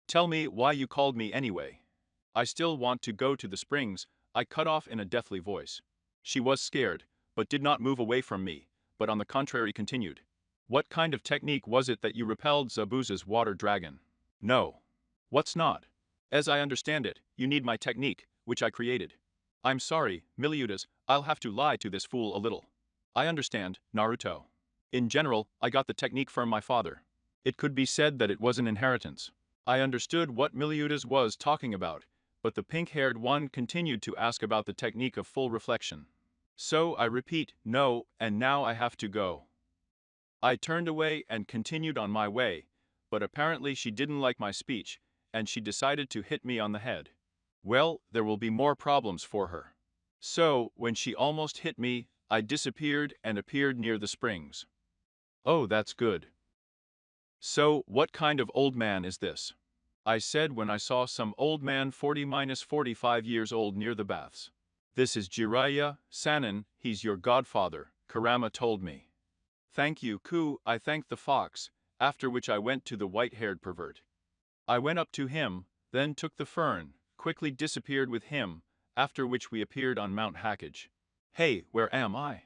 Tell me why you called me anyway. I still want to go to the springs, I cut off in a deathly voice. She was scared, but did not move away from me, but on the contrary continued. What kind of technique was it that you repelled Zabuza's water dragon? No. What's not? As I understand it, you need my technique, which I created. I'm sorry, Miliudas, I'll have to lie to this fool a little. I understand, Naruto. In general, I got the technique from my father. It could be said that it was an inheritance. I understood what Miliudas was talking about, but the pink-haired one continued to ask about the technique of full reflection. So I repeat, no, and now I have to go. I turned away and continued on my way, but apparently she didn't like my speech, and she decided to hit me on the head. Well, there will be more problems for her. So, when she almost hit me, I disappeared and appeared near the springs. Oh, that's good. So, what kind of old man is this? I said when I saw some old man 40-45 years old near the baths. This is Jiraiya, Sannin, he's your godfather, Kurama told me. Thank you, Ku, I thanked the fox, after which I went to the white-haired pervert. I went up to him, then took the fern, quickly disappeared with him, after which we appeared on Mount Hackage. Hey, where am I?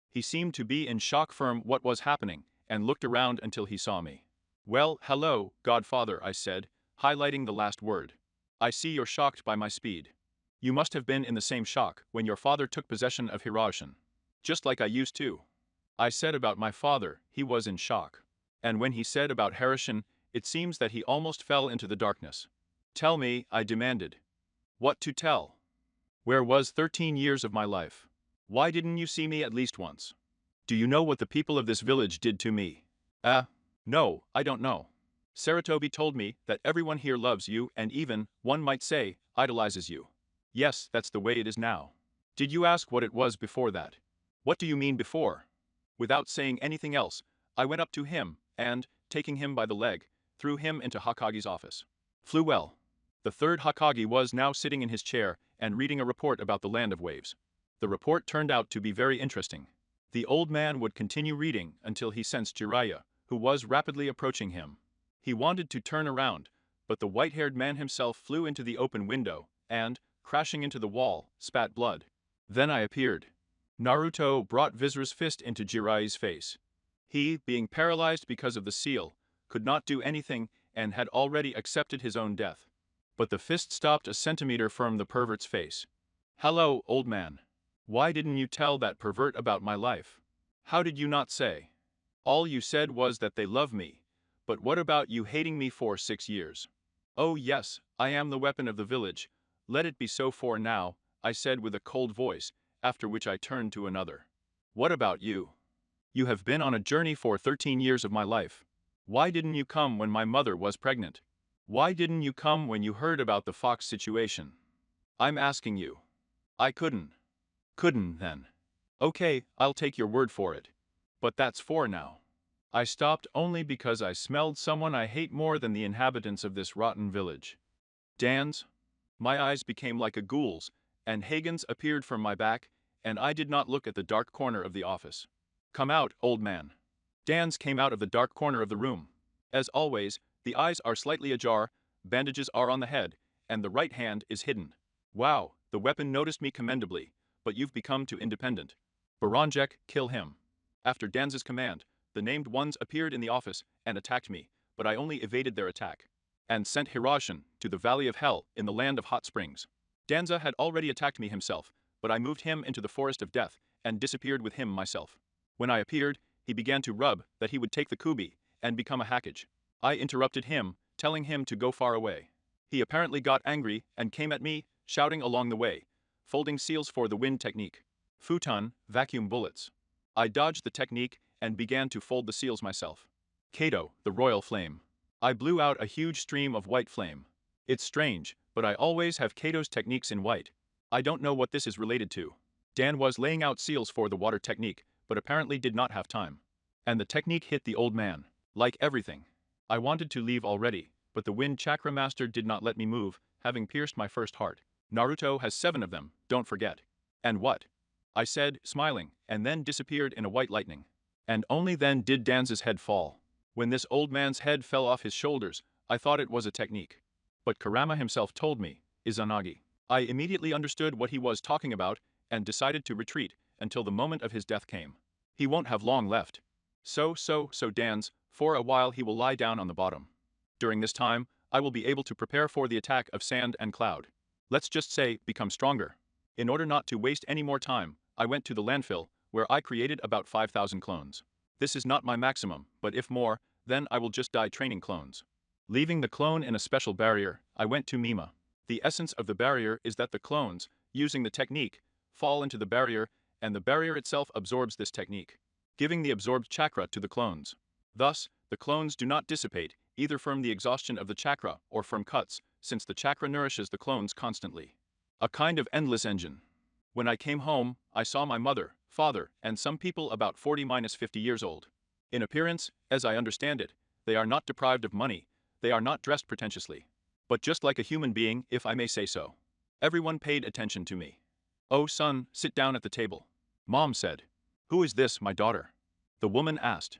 He seemed to be in shock from what was happening, and looked around until he saw me. Well, hello, godfather, I said, highlighting the last word. I see you're shocked by my speed. You must have been in the same shock when your father took possession of Hiroshima. Just like I used to. I said about my father, he was in shock. And when he said about Hiroshima, it seems that he almost fell into the darkness. Tell me, I demanded. What to tell? Where was 13 years of my life? Why didn't you see me at least once? Do you know what the people of this village did to me? No, I don't know. Saratobi told me that everyone here loves you and even, one might say, idolizes you. Yes, that's the way it is now. Did you ask what it was before that? What do you mean before? Without saying anything else, I went up to him and, taking him by the leg, threw him into Hokage's office. Flew well. The third Hokage was now sitting in his chair and reading a report about the Land of Waves. The report turned out to be very interesting. The old man would continue reading until he sensed Jiraiya, who was rapidly approaching him. He wanted to turn around, but the white-haired man himself flew into the open window and, crashing into the wall, spat blood. Then I appeared. Naruto brought Vizra's fist into Jiraiya's face. He, being paralyzed because of the seal, could not do anything and had already accepted his own death. But the fist stopped a centimeter from the pervert's face. Hello, old man. Why didn't you tell that pervert about my life? How did you not say? All you said was that they love me, but what about you hating me for 6 years? Oh yes, I am the weapon of the village, let it be so for now, I said with a cold voice, after which I turned to another. What about you? You have been on a journey for 13 years of my life. Why didn't you come when my mother was pregnant? Why didn't you come when you heard about the fox situation? I'm asking you. I couldn't. Couldn't then. Okay, I'll take your word for it. But that's for now. I stopped only because I smelled someone I hate more than the inhabitants of this rotten village. Dan's? My eyes became like a ghoul's, and Hagen's appeared from my back, and I did not look at the dark corner of the office. Come out, old man. Dan's came out of the dark corner of the room. As always, the eyes are slightly ajar, bandages are on the head, and the right hand is hidden. Wow, the weapon noticed me commendably, but you've become too independent. Baranjek, kill him. After Dan's command, the named ones appeared in the office and attacked me, but I only evaded their attack. And sent Hiroshima to the Valley of Hell in the Land of Hot Springs. Danza had already attacked me himself, but I moved him into the Forest of Death and disappeared with him myself. When I appeared, he began to rub that he would take the kubi and become a Hackage. I interrupted him, telling him to go far away. He apparently got angry and came at me, shouting along the way, folding seals for the wind technique. Futon, vacuum bullets. I dodged the technique and began to fold the seals myself. Kato, the royal flame. I blew out a huge stream of white flame. It's strange, but I always have Kato's techniques in white. I don't know what this is related to. Dan was laying out seals for the water technique, but apparently did not have time. And the technique hit the old man. Like everything. I wanted to leave already, but the wind chakra master did not let me move, having pierced my first heart. Naruto has 7 of them, don't forget. And what? I said, smiling, and then disappeared in a white lightning. And only then did Dan's head fall. When this old man's head fell off his shoulders, I thought it was a technique. but Kurama himself told me, Izanagi. I immediately understood what he was talking about and decided to retreat until the moment of his death came. He won't have long left. So Dans, for a while he will lie down on the bottom. During this time, I will be able to prepare for the attack of sand and cloud. Let's just say, become stronger. In order not to waste any more time, I went to the landfill, where I created about 5,000 clones. This is not my maximum, but if more, then I will just die training clones. Leaving the clone in a special barrier, I went to Mima. The essence of the barrier is that the clones, using the technique, fall into the barrier, and the barrier itself absorbs this technique, giving the absorbed chakra to the clones. Thus, the clones do not dissipate, either from the exhaustion of the chakra or from cuts, since the chakra nourishes the clones constantly. A kind of endless engine. When I came home, I saw my mother, father, and some people about 40–50 years old. In appearance, as I understand it, they are not deprived of money, they are not dressed pretentiously. But just like a human being, if I may say so. Everyone paid attention to me. "Oh son, sit down at the table." Mom said. "Who is this, my daughter?" The woman asked.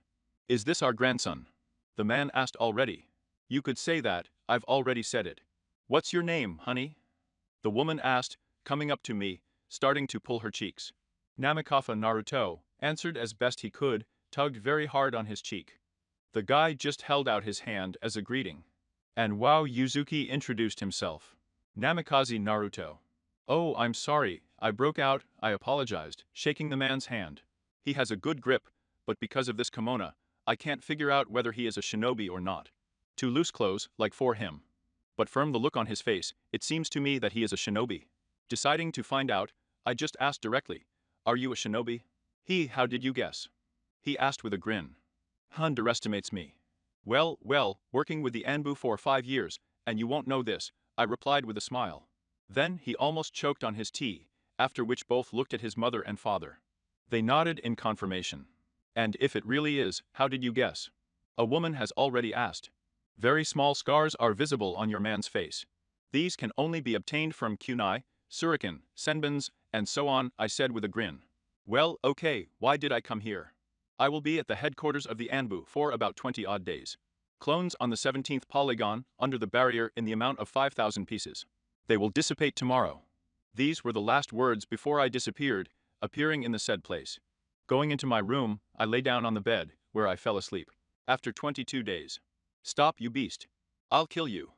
"Is this our grandson?" The man asked already. "You could say that, I've already said it." "What's your name, honey?" The woman asked, coming up to me, starting to pull her cheeks. Namikawa Naruto answered as best he could, tugged very hard on his cheek. The guy just held out his hand as a greeting. And wow, Yuzuki introduced himself. Namikaze Naruto. "Oh, I'm sorry, I broke out," I apologized, shaking the man's hand. "He has a good grip, but because of this kimono, I can't figure out whether he is a shinobi or not. Too loose clothes, like for him. But from the look on his face, it seems to me that he is a shinobi." Deciding to find out, I just asked directly, "Are you a shinobi?" How did you guess?" He asked with a grin. "Underestimates me." Well, working with the Anbu for 5 years, and you won't know this," I replied with a smile. Then he almost choked on his tea, after which both looked at his mother and father. They nodded in confirmation. "And if it really is, how did you guess?" A woman has already asked. "Very small scars are visible on your man's face. These can only be obtained from kunai, shuriken, senbons, and so on," I said with a grin. "Well, okay, why did I come here? I will be at the headquarters of the Anbu for about 20-odd days. Clones on the 17th polygon, under the barrier in the amount of 5,000 pieces. They will dissipate tomorrow." These were the last words before I disappeared, appearing in the said place. Going into my room, I lay down on the bed, where I fell asleep. After 22 days. "Stop, you beast. I'll kill you.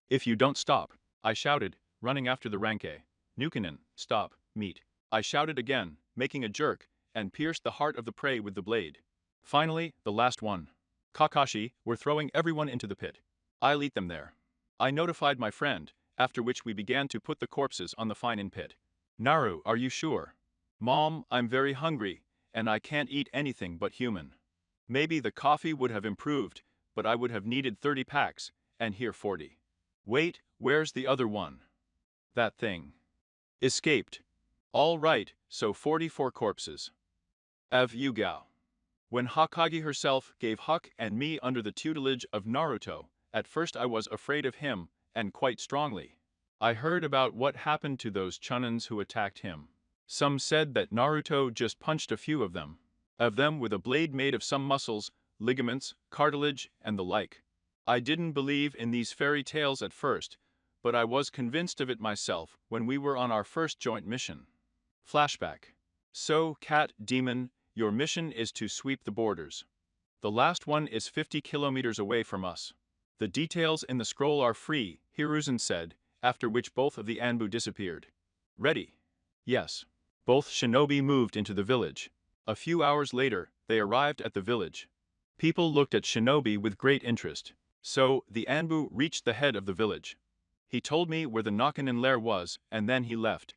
If you don't stop," I shouted, running after the Ranke. "Nukinen, stop, meat." I shouted again, making a jerk, and pierced the heart of the prey with the blade. Finally, the last one. Kakashi were throwing everyone into the pit. I'll eat them there. I notified my friend, after which we began to put the corpses on the fine pit. "Naru, are you sure?" "Mom, I'm very hungry, and I can't eat anything but human." Maybe the coffee would have improved, but I would have needed 30 packs, and here 40. Wait, where's the other one? That thing. Escaped. All right, so 44 corpses. Of Yugao. When Hokage herself gave Huck and me under the tutelage of Naruto, at first I was afraid of him, and quite strongly. I heard about what happened to those chunins who attacked him. Some said that Naruto just punched a few of them with a blade made of some muscles, ligaments, cartilage, and the like. I didn't believe in these fairy tales at first, but I was convinced of it myself when we were on our first joint mission. Flashback. "So, Cat Demon, your mission is to sweep the borders. The last one is 50 kilometers away from us. The details in the scroll are free," Hiruzen said, after which both of the Anbu disappeared. "Ready?" "Yes." Both shinobi moved into the village. A few hours later, they arrived at the village. People looked at shinobi with great interest. So, the Anbu reached the head of the village. He told me where the Nakanin lair was, and then he left.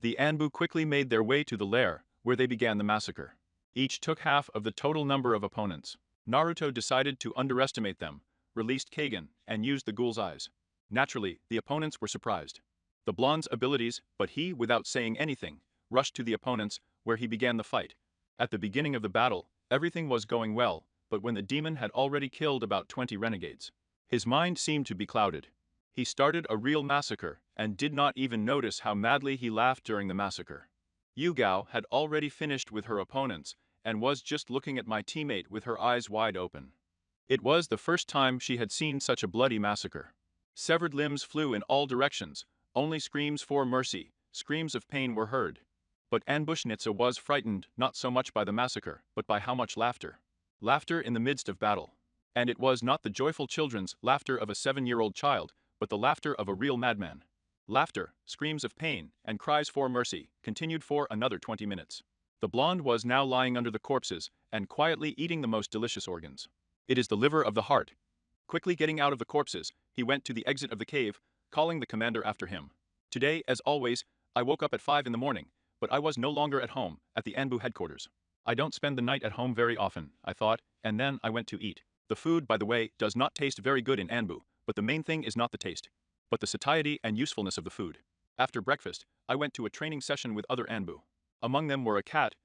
The Anbu quickly made their way to the lair, where they began the massacre. Each took half of the total number of opponents. Naruto decided to underestimate them, released Kagen, and used the ghoul's eyes. Naturally, the opponents were surprised. The blonde's abilities, but he, without saying anything, rushed to the opponents, where he began the fight. At the beginning of the battle, everything was going well, but when the demon had already killed about 20 renegades, his mind seemed to be clouded. He started a real massacre, and did not even notice how madly he laughed during the massacre. Yugao had already finished with her opponents, and was just looking at my teammate with her eyes wide open. It was the first time she had seen such a bloody massacre. Severed limbs flew in all directions, only screams for mercy, screams of pain were heard. But Anbushnitsa was frightened not so much by the massacre, but by how much laughter. Laughter in the midst of battle. And it was not the joyful children's laughter of a 7-year-old child, but the laughter of a real madman. Laughter, screams of pain, and cries for mercy continued for another 20 minutes. The blonde was now lying under the corpses and quietly eating the most delicious organs. It is the liver of the heart. Quickly getting out of the corpses, he went to the exit of the cave, calling the commander after him. Today, as always, I woke up at 5 in the morning, but I was no longer at home, at the Anbu headquarters. I don't spend the night at home very often, I thought, and then I went to eat. The food, by the way, does not taste very good in Anbu, but the main thing is not the taste, but the satiety and usefulness of the food. After breakfast, I went to a training session with other Anbu. Among them were a cat,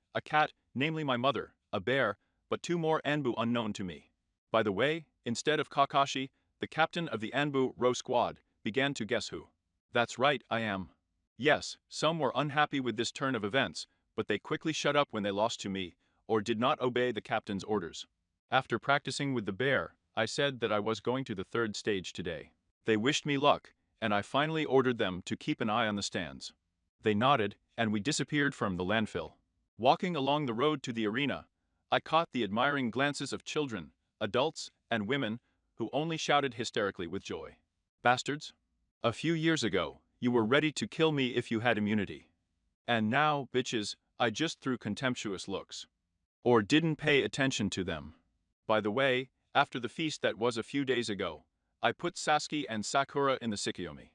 namely my mother, a bear, but 2 more Anbu unknown to me. By the way, instead of Kakashi, the captain of the Anbu row squad began to guess who. That's right, I am. Yes, some were unhappy with this turn of events, but they quickly shut up when they lost to me, or did not obey the captain's orders. After practicing with the bear, I said that I was going to the 3rd stage today. They wished me luck, and I finally ordered them to keep an eye on the stands. They nodded, and we disappeared from the landfill. Walking along the road to the arena, I caught the admiring glances of children, adults, and women, who only shouted hysterically with joy. Bastards! A few years ago, you were ready to kill me if you had immunity. And now, bitches, I just threw contemptuous looks. Or didn't pay attention to them. By the way, after the feast that was a few days ago, I put Sasuke and Sakura in the Tsukiyomi.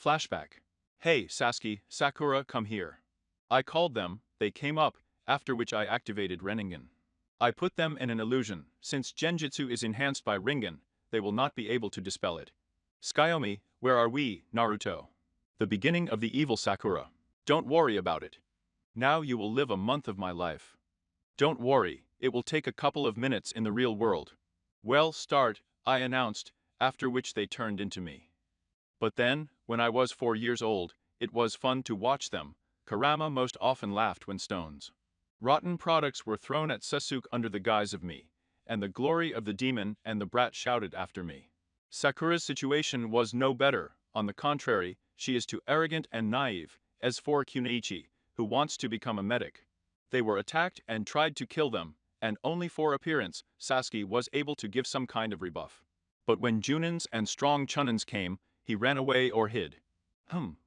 Flashback. Hey, Sasuke, Sakura, come here. I called them, they came up, after which I activated Renningen. I put them in an illusion, since Genjutsu is enhanced by Ringen, they will not be able to dispel it. Tsukiyomi, where are we, Naruto? The beginning of the evil Sakura. Don't worry about it. Now you will live a month of my life. Don't worry, it will take a couple of minutes in the real world. Well, start, I announced, after which they turned into me. But then, when I was 4 years old, it was fun to watch them. Kurama most often laughed when stones. Rotten products were thrown at Sasuke under the guise of me, and the glory of the demon and the brat shouted after me. Sakura's situation was no better, on the contrary, she is too arrogant and naive, as for Kunaichi, who wants to become a medic. They were attacked and tried to kill them, and only for appearance, Sasuke was able to give some kind of rebuff. But when Junins and strong Chunins came, he ran away or hid.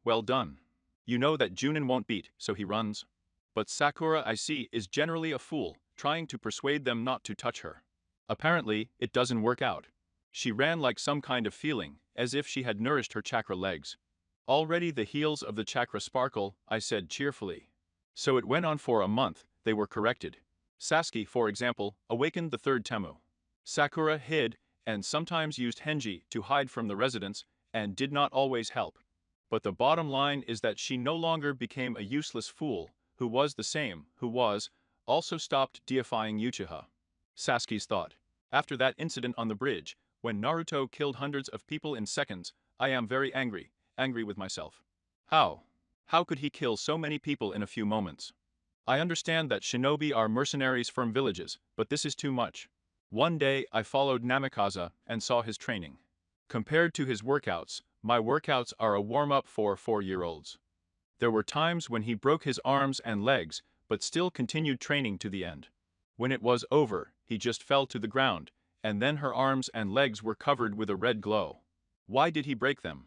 Well done. You know that Junin won't beat, so he runs. But Sakura, I see, is generally a fool, trying to persuade them not to touch her. Apparently, it doesn't work out. She ran like some kind of feeling, as if she had nourished her chakra legs. Already the heels of the chakra sparkle, I said cheerfully. So it went on for a month, they were corrected. Sasuke, for example, awakened the 3rd Temu. Sakura hid, and sometimes used Henji to hide from the residents, and did not always help. But the bottom line is that she no longer became a useless fool, who was also stopped deifying Uchiha. Sasuke's thought. After that incident on the bridge, when Naruto killed hundreds of people in seconds, I am very angry with myself. How? How could he kill so many people in a few moments? I understand that shinobi are mercenaries from villages, but this is too much. One day I followed Namikaze and saw his training. Compared to his workouts, my workouts are a warm-up for 4-year-olds. There were times when he broke his arms and legs, but still continued training to the end. When it was over, he just fell to the ground, and then her arms and legs were covered with a red glow. Why did he break them?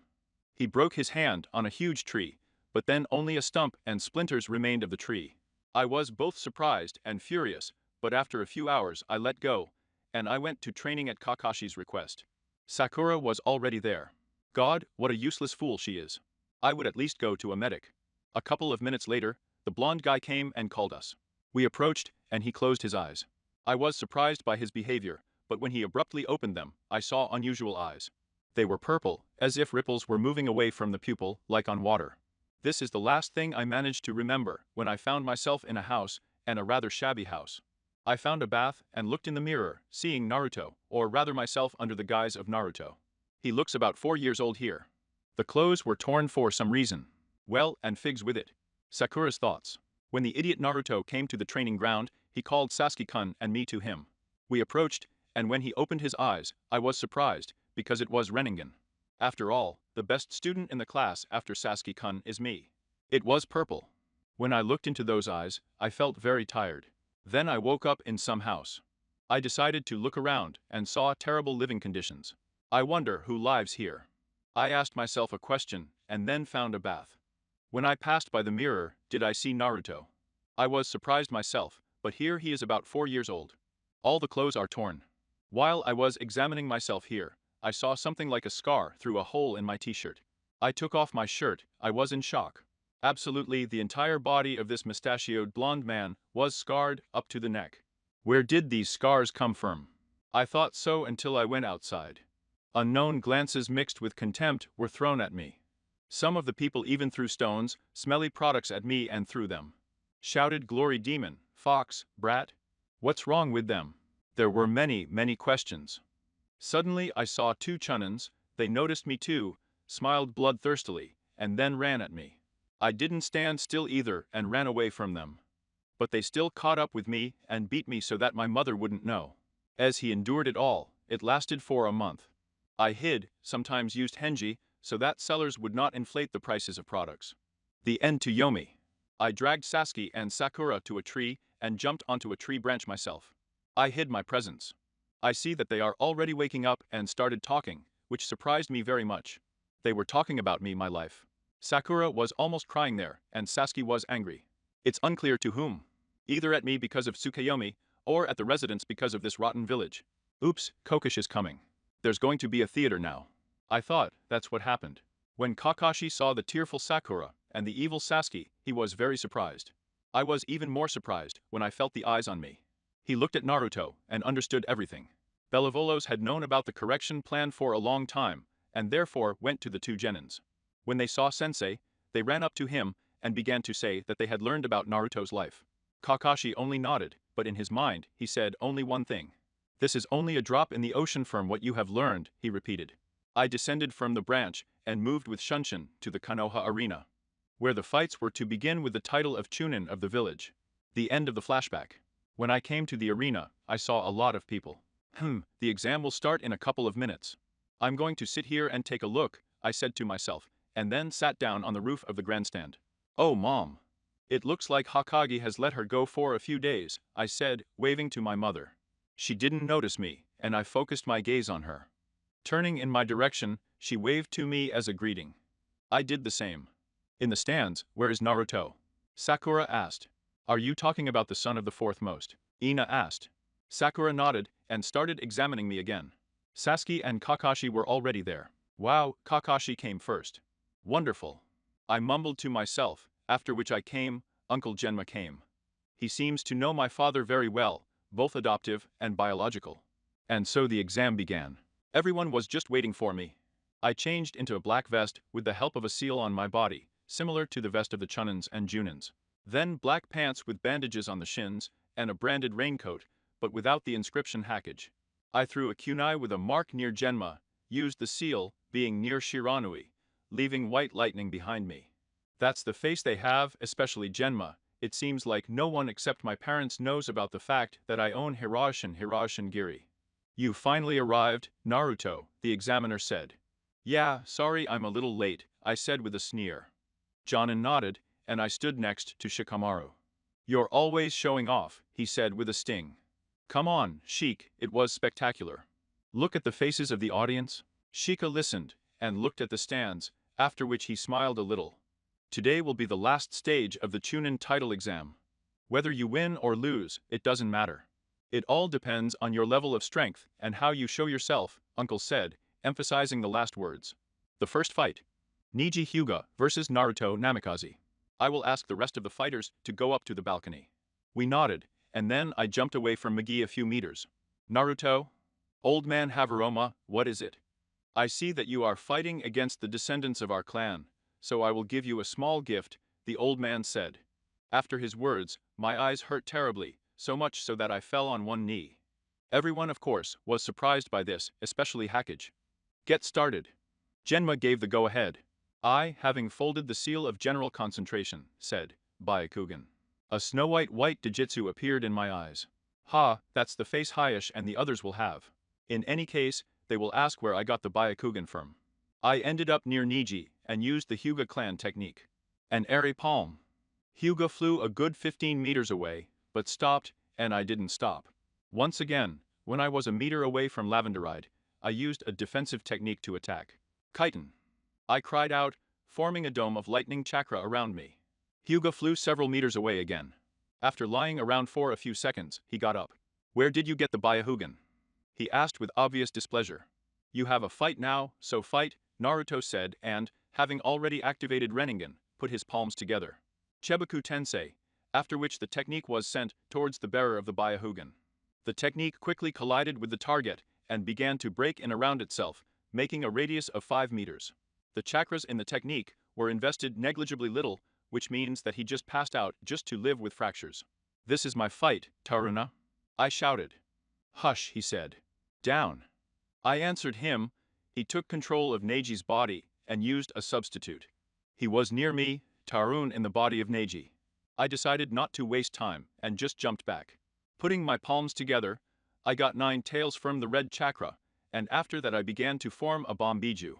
He broke his hand on a huge tree, but then only a stump and splinters remained of the tree. I was both surprised and furious, but after a few hours I let go, and I went to training at Kakashi's request. Sakura was already there. God, what a useless fool she is. I would at least go to a medic. A couple of minutes later, the blonde guy came and called us. We approached, and he closed his eyes. I was surprised by his behavior, but when he abruptly opened them, I saw unusual eyes. They were purple, as if ripples were moving away from the pupil, like on water. This is the last thing I managed to remember when I found myself in a house, and a rather shabby house. I found a bath and looked in the mirror, seeing Naruto, or rather myself under the guise of Naruto. He looks about 4 years old here. The clothes were torn for some reason. Well, and figs with it. Sakura's thoughts. When the idiot Naruto came to the training ground, he called Sasuke-kun and me to him. We approached, and when he opened his eyes, I was surprised, because it was Renningen. After all, the best student in the class after Sasuke-kun is me. It was purple. When I looked into those eyes, I felt very tired. Then I woke up in some house. I decided to look around and saw terrible living conditions. I wonder who lives here. I asked myself a question and then found a bath. When I passed by the mirror, did I see Naruto? I was surprised myself, but here he is about 4 years old. All the clothes are torn. While I was examining myself here, I saw something like a scar through a hole in my t-shirt. I took off my shirt, I was in shock. Absolutely the entire body of this mustachioed blonde man was scarred up to the neck. Where did these scars come from? I thought so until I went outside. Unknown glances mixed with contempt were thrown at me. Some of the people even threw stones, smelly products at me and threw them. Shouted glory demon, fox, brat. What's wrong with them? There were many questions. Suddenly I saw 2 chunins, they noticed me too, smiled bloodthirstily, and then ran at me. I didn't stand still either and ran away from them. But they still caught up with me and beat me so that my mother wouldn't know. As he endured it all, it lasted for a month. I hid, sometimes used henji, so that sellers would not inflate the prices of products. The end to Yomi. I dragged Sasuke and Sakura to a tree and jumped onto a tree branch myself. I hid my presence. I see that they are already waking up and started talking, which surprised me very much. They were talking about me, my life. Sakura was almost crying there, and Sasuke was angry. It's unclear to whom. Either at me because of Tsukuyomi, or at the residents because of this rotten village. Oops, Kokish is coming. There's going to be a theater now. I thought that's what happened. When Kakashi saw the tearful Sakura and the evil Sasuke, he was very surprised. I was even more surprised when I felt the eyes on me. He looked at Naruto and understood everything. Belivolos had known about the correction plan for a long time, and therefore went to the 2 genins. When they saw Sensei, they ran up to him and began to say that they had learned about Naruto's life. Kakashi only nodded, but in his mind, he said only one thing. This is only a drop in the ocean from what you have learned, he repeated. I descended from the branch and moved with Shunshin to the Konoha arena, where the fights were to begin with the title of Chunin of the village. The end of the flashback. When I came to the arena, I saw a lot of people. The exam will start in a couple of minutes. I'm going to sit here and take a look, I said to myself, and then sat down on the roof of the grandstand. Oh, Mom. It looks like Hokage has let her go for a few days, I said, waving to my mother. She didn't notice me, and I focused my gaze on her. Turning in my direction, she waved to me as a greeting. I did the same. In the stands, where is Naruto? Sakura asked. Are you talking about the son of the fourth most? Ina asked. Sakura nodded and started examining me again. Sasuke and Kakashi were already there. Wow, Kakashi came first. Wonderful. I mumbled to myself, after which I came, Uncle Genma came. He seems to know my father very well, both adoptive and biological. And so the exam began. Everyone was just waiting for me. I changed into a black vest with the help of a seal on my body, similar to the vest of the Chunins and Junins. Then black pants with bandages on the shins, and a branded raincoat, but without the inscription hackage. I threw a kunai with a mark near Genma, used the seal, being near Shiranui, leaving white lightning behind me. That's the face they have, especially Genma. It seems like no one except my parents knows about the fact that I own Hirashin Giri. You finally arrived, Naruto, the examiner said. Yeah, sorry I'm a little late, I said with a sneer. Jonin nodded, and I stood next to Shikamaru. You're always showing off, he said with a sting. Come on, Sheik, it was spectacular. Look at the faces of the audience. Shika listened, and looked at the stands, after which he smiled a little. Today will be the last stage of the Chunin title exam. Whether you win or lose, it doesn't matter. It all depends on your level of strength and how you show yourself, Uncle said, emphasizing the last words. The first fight. Niji Hyuga versus Naruto Namikaze. I will ask the rest of the fighters to go up to the balcony. We nodded, and then I jumped away from Magi a few meters. Naruto? Old man Havaroma, what is it? I see that you are fighting against the descendants of our clan, so I will give you a small gift, the old man said. After his words, my eyes hurt terribly, so much so that I fell on one knee. Everyone, of course, was surprised by this, especially Hackage. Get started. Genma gave the go-ahead. I, having folded the seal of general concentration, said, Byakugan. A snow-white Dijitsu appeared in my eyes. Ha, that's the face Hayash and the others will have. In any case, they will ask where I got the Byakugan from. I ended up near Niji and used the Hyuga clan technique. An airy palm. Hyuga flew a good 15 meters away, but stopped, and I didn't stop. Once again, when I was a meter away from Lavenderide, I used a defensive technique to attack. Chitin. I cried out, forming a dome of lightning chakra around me. Hyuga flew several meters away again. After lying around for a few seconds, he got up. Where did you get the Byakugan? He asked with obvious displeasure. You have a fight now, so fight, Naruto said and, having already activated Renningen, put his palms together. Chebaku Tensei, after which the technique was sent towards the bearer of the Byakugan. The technique quickly collided with the target and began to break in around itself, making a radius of 5 meters. The chakras in the technique were invested negligibly little, which means that he just passed out just to live with fractures. This is my fight, Taruna. I shouted. Hush, he said. Down. I answered him. He took control of Neiji's body and used a substitute. He was near me, Tarun in the body of Neji. I decided not to waste time and just jumped back. Putting my palms together, I got 9 tails from the red chakra, and after that I began to form a bomb biju.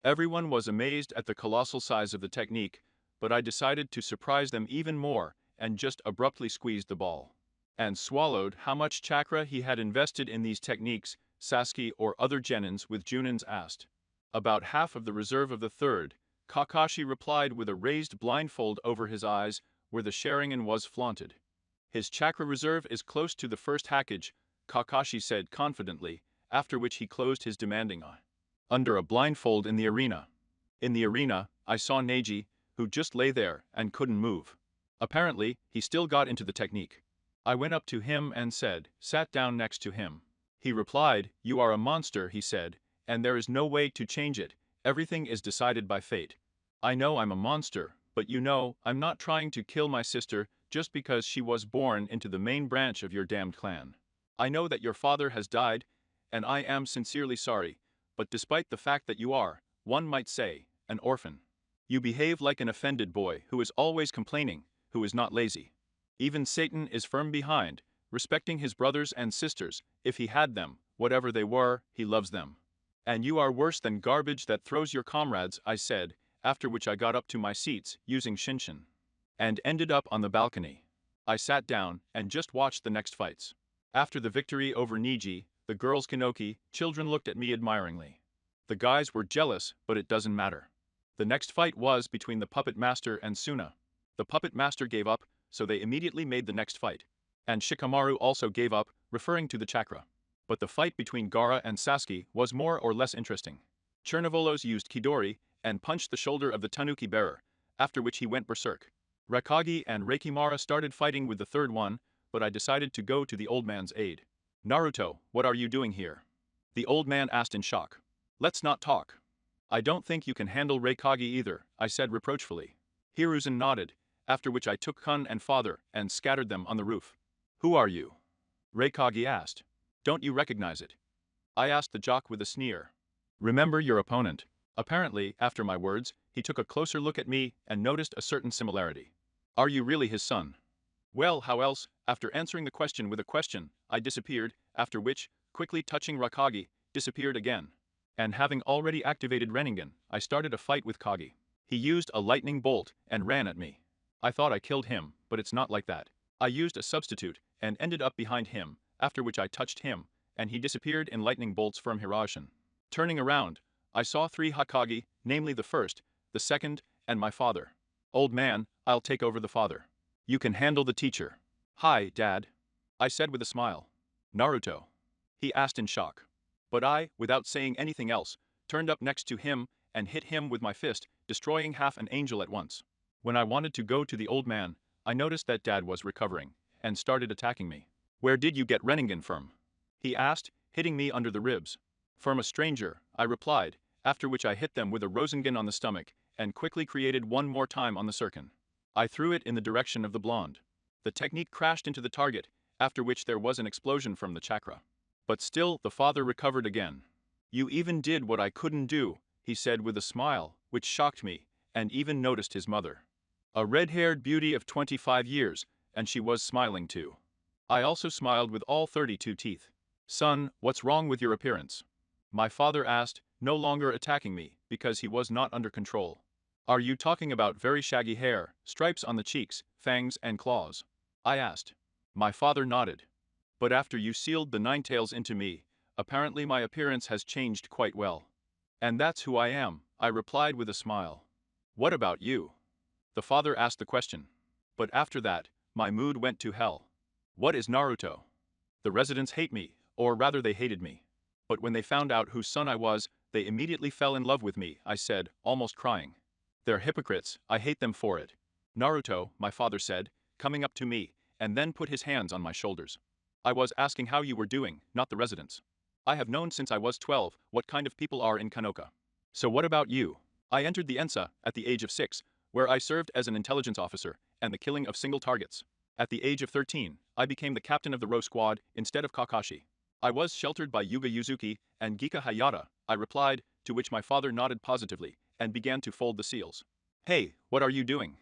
Everyone was amazed at the colossal size of the technique, but I decided to surprise them even more and just abruptly squeezed the ball. And swallowed how much chakra he had invested in these techniques, Sasuke or other genins with Junins asked. About half of the reserve of the third, Kakashi replied with a raised blindfold over his eyes where the Sharingan was flaunted. His chakra reserve is close to the first Hokage, Kakashi said confidently, after which he closed his demanding eye. Under a blindfold in the arena. In the arena, I saw Neji, who just lay there and couldn't move. Apparently, he still got into the technique. I went up to him and sat down next to him. He replied, "You are a monster," he said, "and there is no way to change it, everything is decided by fate. I know I'm a monster, but you know, I'm not trying to kill my sister just because she was born into the main branch of your damned clan. I know that your father has died, and I am sincerely sorry, but despite the fact that you are, one might say, an orphan. You behave like an offended boy who is always complaining, who is not lazy. Even Satan is firm behind, respecting his brothers and sisters, if he had them, whatever they were, he loves them. And you are worse than garbage that throws your comrades," I said, after which I got up to my seats, using Shinshin. And ended up on the balcony. I sat down and just watched the next fights. After the victory over Niji, the girls Kanoki, children looked at me admiringly. The guys were jealous, but it doesn't matter. The next fight was between the puppet master and Suna. The puppet master gave up, so they immediately made the next fight. And Shikamaru also gave up, referring to the chakra. But the fight between Gaara and Sasuke was more or less interesting. Chernovolos used Chidori and punched the shoulder of the Tanuki bearer, after which he went berserk. Rakagi and Reikimara started fighting with the third one, but I decided to go to the old man's aid. "Naruto, what are you doing here?" The old man asked in shock. "Let's not talk." "I don't think you can handle Reikage either," I said reproachfully. Hiruzen nodded, after which I took Kun and father and scattered them on the roof. "Who are you?" Reikage asked. "Don't you recognize it?" I asked the jock with a sneer. "Remember your opponent." Apparently, after my words, he took a closer look at me and noticed a certain similarity. "Are you really his son?" Well, how else? After answering the question with a question, I disappeared, after which, quickly touching Rakage, disappeared again. And having already activated Renningen, I started a fight with Kage. He used a lightning bolt and ran at me. I thought I killed him, but it's not like that. I used a substitute and ended up behind him, after which I touched him, and he disappeared in lightning bolts from Hirashin. Turning around, I saw 3 Hokage, namely the first, the second, and my father. "Old man, I'll take over the father. You can handle the teacher." "Hi, Dad," I said with a smile. "Naruto?" he asked in shock. But I, without saying anything else, turned up next to him and hit him with my fist, destroying half an angel at once. When I wanted to go to the old man, I noticed that Dad was recovering and started attacking me. "Where did you get Renningen from?" he asked, hitting me under the ribs. "From a stranger," I replied, after which I hit them with a Rosingen on the stomach and quickly created one more time on the circon. I threw it in the direction of the blonde. The technique crashed into the target, after which there was an explosion from the chakra. But still, the father recovered again. "You even did what I couldn't do," he said with a smile, which shocked me, and even noticed his mother. A red-haired beauty of 25 years, and she was smiling too. I also smiled with all 32 teeth. "Son, what's wrong with your appearance?" my father asked, no longer attacking me, because he was not under control. Are you talking about very shaggy hair, stripes on the cheeks, fangs and claws? I asked. My father nodded. But after you sealed the nine tails into me, apparently my appearance has changed quite well. And that's who I am, I replied with a smile. What about you? The father asked the question. But after that, my mood went to hell. What is Naruto? The residents hate me, or rather they hated me. But when they found out whose son I was, they immediately fell in love with me, I said, almost crying. They're hypocrites, I hate them for it. Naruto, my father said, coming up to me, and then put his hands on my shoulders. I was asking how you were doing, not the residents. I have known since I was 12 what kind of people are in Kanoka. So what about you? I entered the ENSA at the age of 6, where I served as an intelligence officer and the killing of single targets. At the age of 13, I became the captain of the Row Squad instead of Kakashi. I was sheltered by Yuga Uzuki and Gika Hayata, I replied, to which my father nodded positively and began to fold the seals. Hey, what are you doing?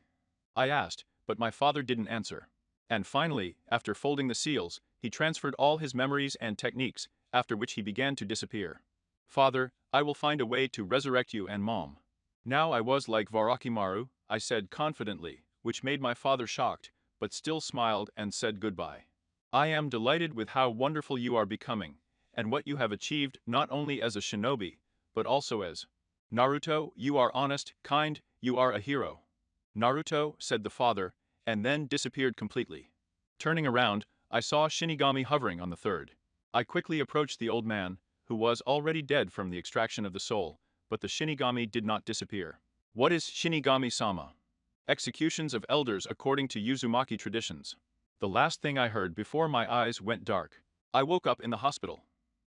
I asked, but my father didn't answer. And finally, after folding the seals, he transferred all his memories and techniques, after which he began to disappear. Father, I will find a way to resurrect you and Mom. Now I was like Varakimaru, I said confidently, which made my father shocked, but still smiled and said goodbye. I am delighted with how wonderful you are becoming, and what you have achieved not only as a shinobi, but also as Naruto, you are honest, kind, you are a hero. Naruto, said the father, and then disappeared completely. Turning around, I saw Shinigami hovering on the third. I quickly approached the old man, who was already dead from the extraction of the soul, but the Shinigami did not disappear. What is Shinigami-sama? Executions of elders according to Uzumaki traditions. The last thing I heard before my eyes went dark. I woke up in the hospital.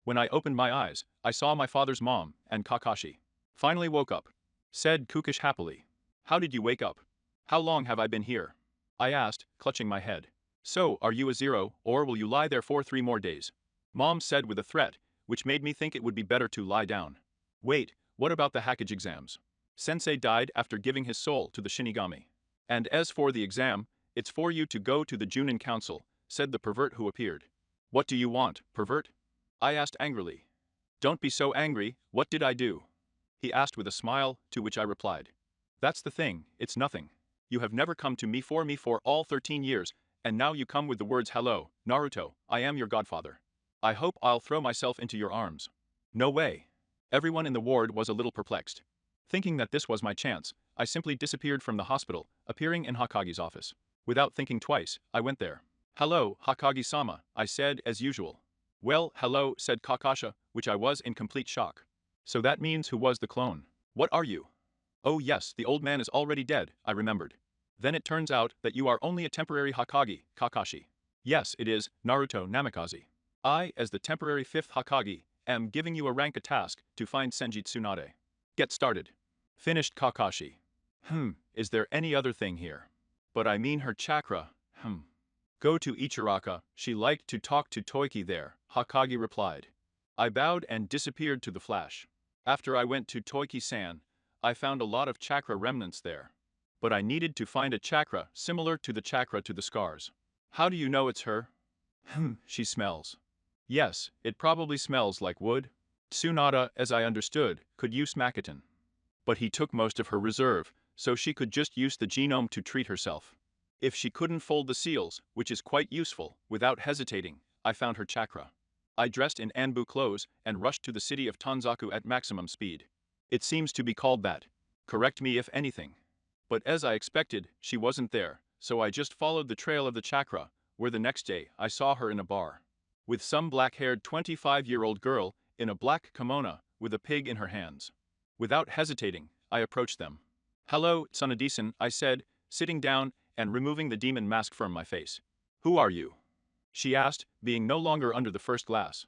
When I opened my eyes, I saw my father's mom and Kakashi. Finally woke up, said Kukish happily. How did you wake up? How long have I been here? I asked, clutching my head. So, are you a zero, or will you lie there for 3 more days? Mom said with a threat, which made me think it would be better to lie down. Wait, what about the Hokage exams? Sensei died after giving his soul to the Shinigami. And as for the exam, it's for you to go to the Junin Council, said the pervert who appeared. What do you want, pervert? I asked angrily. Don't be so angry, what did I do? He asked with a smile, to which I replied. That's the thing, it's nothing. You have never come to me for all 13 years, and now you come with the words hello, Naruto, I am your godfather. I hope I'll throw myself into your arms. No way. Everyone in the ward was a little perplexed. Thinking that this was my chance, I simply disappeared from the hospital, appearing in Hokage's office. Without thinking twice, I went there. Hello, Hokage-sama, I said as usual. Well, hello, said Kakashi, which I was in complete shock. So that means who was the clone? What are you? Oh yes, the old man is already dead, I remembered. Then it turns out that you are only a temporary Hokage, Kakashi. Yes, it is, Naruto Namikaze. I, as the temporary 5th Hokage, am giving you a rank task to find Senji Tsunade. Get started. Finished Kakashi. Is there any other thing here? But I mean her chakra, Go to Ichiraka, she liked to talk to Toiki there, Hokage replied. I bowed and disappeared to the flash. After I went to Toiki-san, I found a lot of chakra remnants there. But I needed to find a chakra similar to the chakra to the scars. How do you know it's her? She smells. Yes, it probably smells like wood. Tsunade, as I understood, could use Makoton. But he took most of her reserve, so she could just use the genome to treat herself. If she couldn't fold the seals, which is quite useful, without hesitating, I found her chakra. I dressed in Anbu clothes and rushed to the city of Tanzaku at maximum speed. It seems to be called that. Correct me if anything. But as I expected, she wasn't there, so I just followed the trail of the chakra, where the next day I saw her in a bar. With some black-haired 25-year-old girl, in a black kimono, with a pig in her hands. Without hesitating, I approached them. Hello, Tsunade-san, I said, sitting down and removing the demon mask from my face. Who are you? She asked, being no longer under the first glass.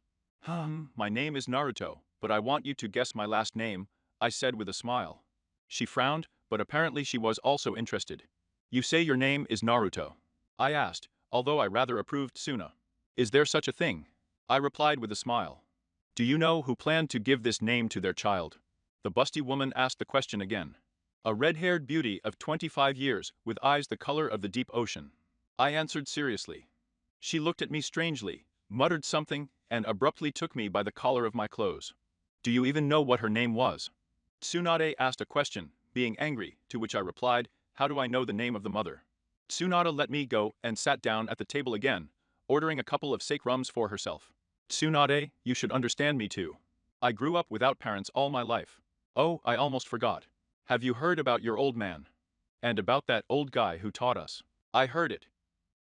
My name is Naruto, but I want you to guess my last name, I said with a smile. She frowned, but apparently she was also interested. You say your name is Naruto? I asked, although I rather approved Suna. Is there such a thing? I replied with a smile. Do you know who planned to give this name to their child? The busty woman asked the question again. A red-haired beauty of 25 years, with eyes the color of the deep ocean. I answered seriously. She looked at me strangely, muttered something, and abruptly took me by the collar of my clothes. Do you even know what her name was? Tsunade asked a question, being angry, to which I replied, how do I know the name of the mother? Tsunade let me go and sat down at the table again, ordering a couple of sake rums for herself. Tsunade, you should understand me too. I grew up without parents all my life. Oh, I almost forgot. Have you heard about your old man? And about that old guy who taught us? I heard it.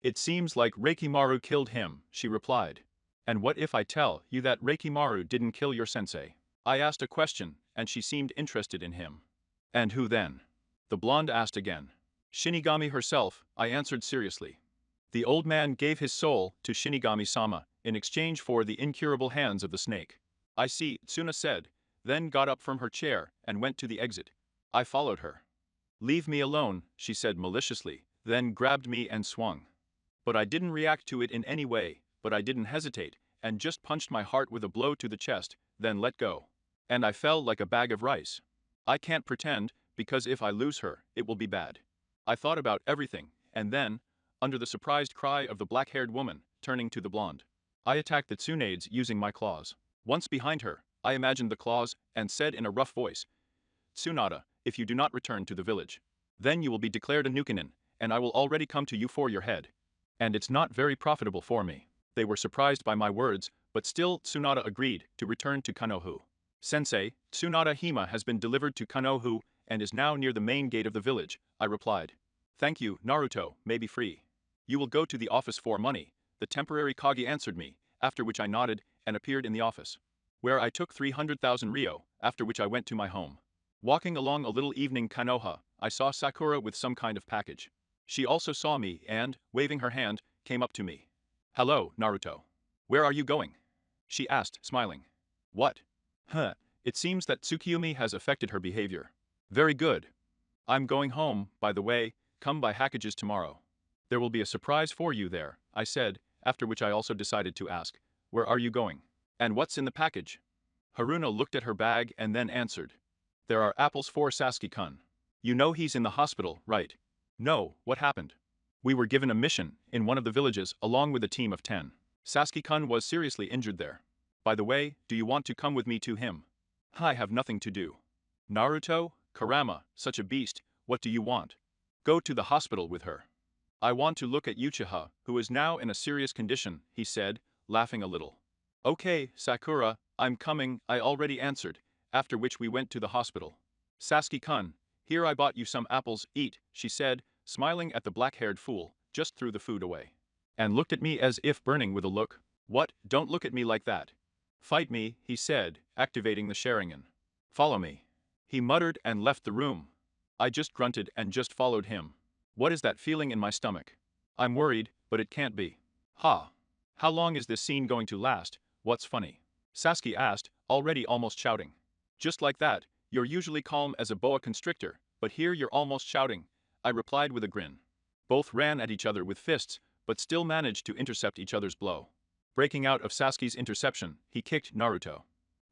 It seems like Reikimaru killed him, she replied. And what if I tell you that Reikimaru didn't kill your sensei? I asked a question, and she seemed interested in him. And who then? The blonde asked again. Shinigami herself, I answered seriously. The old man gave his soul to Shinigami-sama in exchange for the incurable hands of the snake. I see, Tsuna said, then got up from her chair and went to the exit. I followed her. Leave me alone, she said maliciously, then grabbed me and swung. But I didn't react to it in any way, but I didn't hesitate, and just punched my heart with a blow to the chest, then let go. And I fell like a bag of rice. I can't pretend, because if I lose her, it will be bad. I thought about everything, and then, under the surprised cry of the black-haired woman, turning to the blonde, I attacked the Tsunades using my claws. Once behind her, I imagined the claws, and said in a rough voice, Tsunade, if you do not return to the village, then you will be declared a Nukenin, and I will already come to you for your head. And it's not very profitable for me. They were surprised by my words, but still Tsunade agreed to return to Kanohu. Sensei, Tsunade Hima has been delivered to Kanohu and is now near the main gate of the village, I replied. Thank you, Naruto, may be free. You will go to the office for money, the temporary Kage answered me, after which I nodded and appeared in the office, where I took 300,000 ryo, after which I went to my home. Walking along a little evening Konoha, I saw Sakura with some kind of package. She also saw me and, waving her hand, came up to me. Hello, Naruto. Where are you going? She asked, smiling. What? It seems that Tsukiyomi has affected her behavior. Very good. I'm going home, by the way, come by Hokage's tomorrow. There will be a surprise for you there, I said, after which I also decided to ask, where are you going? And what's in the package? Haruna looked at her bag and then answered. There are apples for Sasuke-kun. You know he's in the hospital, right? No, what happened? We were given a mission in one of the villages along with a team of 10. Sasuke-kun was seriously injured there. By the way, do you want to come with me to him? I have nothing to do. Naruto, Kurama, such a beast, what do you want? Go to the hospital with her. I want to look at Uchiha, who is now in a serious condition, he said, laughing a little. Okay, Sakura, I'm coming, I already answered, after which we went to the hospital. Sasuke-kun, here I bought you some apples, eat, she said, smiling at the black-haired fool, just threw the food away. And looked at me as if burning with a look. What, don't look at me like that. Fight me, he said, activating the Sharingan. Follow me. He muttered and left the room. I just grunted and just followed him. What is that feeling in my stomach? I'm worried, but it can't be. Ha. How long is this scene going to last? What's funny? Sasuke asked, already almost shouting. Just like that, you're usually calm as a boa constrictor, but here you're almost shouting, I replied with a grin. Both ran at each other with fists, but still managed to intercept each other's blow. Breaking out of Sasuke's interception, he kicked Naruto.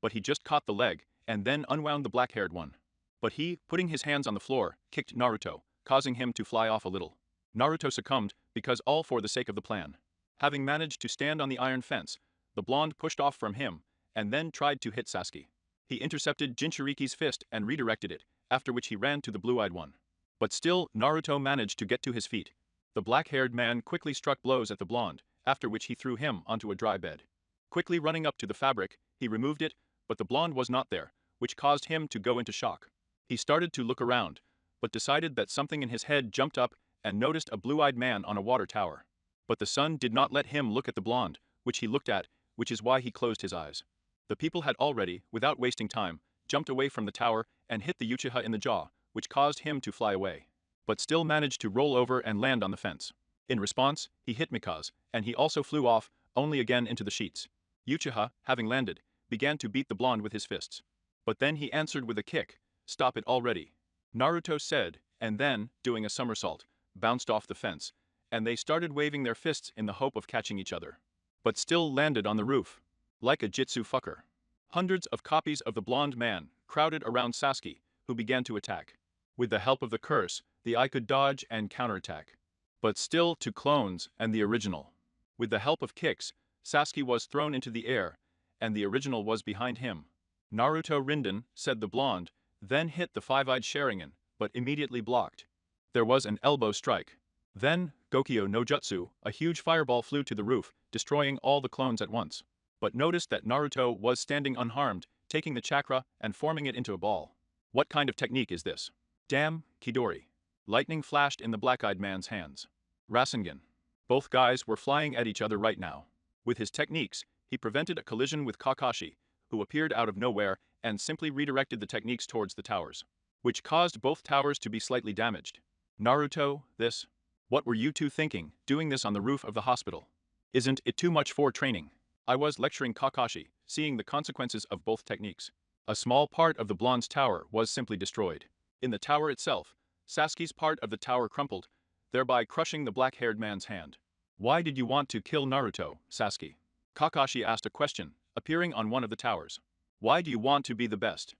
But he just caught the leg, and then unwound the black-haired one. But he, putting his hands on the floor, kicked Naruto, causing him to fly off a little. Naruto succumbed, because all for the sake of the plan. Having managed to stand on the iron fence, the blonde pushed off from him, and then tried to hit Sasuke. He intercepted Jinchuriki's fist and redirected it, after which he ran to the blue-eyed one. But still, Naruto managed to get to his feet. The black-haired man quickly struck blows at the blonde, after which he threw him onto a dry bed. Quickly running up to the fabric, he removed it, but the blonde was not there, which caused him to go into shock. He started to look around, but decided that something in his head jumped up and noticed a blue-eyed man on a water tower. But the sun did not let him look at the blonde, which he looked at, which is why he closed his eyes. The people had already, without wasting time, jumped away from the tower and hit the Uchiha in the jaw, which caused him to fly away. But still managed to roll over and land on the fence. In response, he hit Mikaz, and he also flew off, only again into the sheets. Uchiha, having landed, began to beat the blonde with his fists. But then he answered with a kick, stop it already. Naruto said, and then, doing a somersault, bounced off the fence, and they started waving their fists in the hope of catching each other. But still landed on the roof. Like a jitsu fucker. Hundreds of copies of the blonde man crowded around Sasuke, who began to attack. With the help of the curse, the eye could dodge and counterattack. But still to clones and the original. With the help of kicks, Sasuke was thrown into the air, and the original was behind him. Naruto Rindan, said the blonde, then hit the five-eyed Sharingan, but immediately blocked. There was an elbow strike. Then, Gokyo no Jutsu, a huge fireball flew to the roof, destroying all the clones at once. But noticed that Naruto was standing unharmed, taking the chakra and forming it into a ball. What kind of technique is this? Damn, Chidori. Lightning flashed in the black-eyed man's hands. Rasengan. Both guys were flying at each other right now. With his techniques, he prevented a collision with Kakashi, who appeared out of nowhere and simply redirected the techniques towards the towers, which caused both towers to be slightly damaged. Naruto, this? What were you two thinking, doing this on the roof of the hospital? Isn't it too much for training? I was lecturing Kakashi, seeing the consequences of both techniques. A small part of the blonde's tower was simply destroyed. In the tower itself, Sasuke's part of the tower crumpled, thereby crushing the black-haired man's hand. Why did you want to kill Naruto, Sasuke? Kakashi asked a question, appearing on one of the towers. Why do you want to be the best?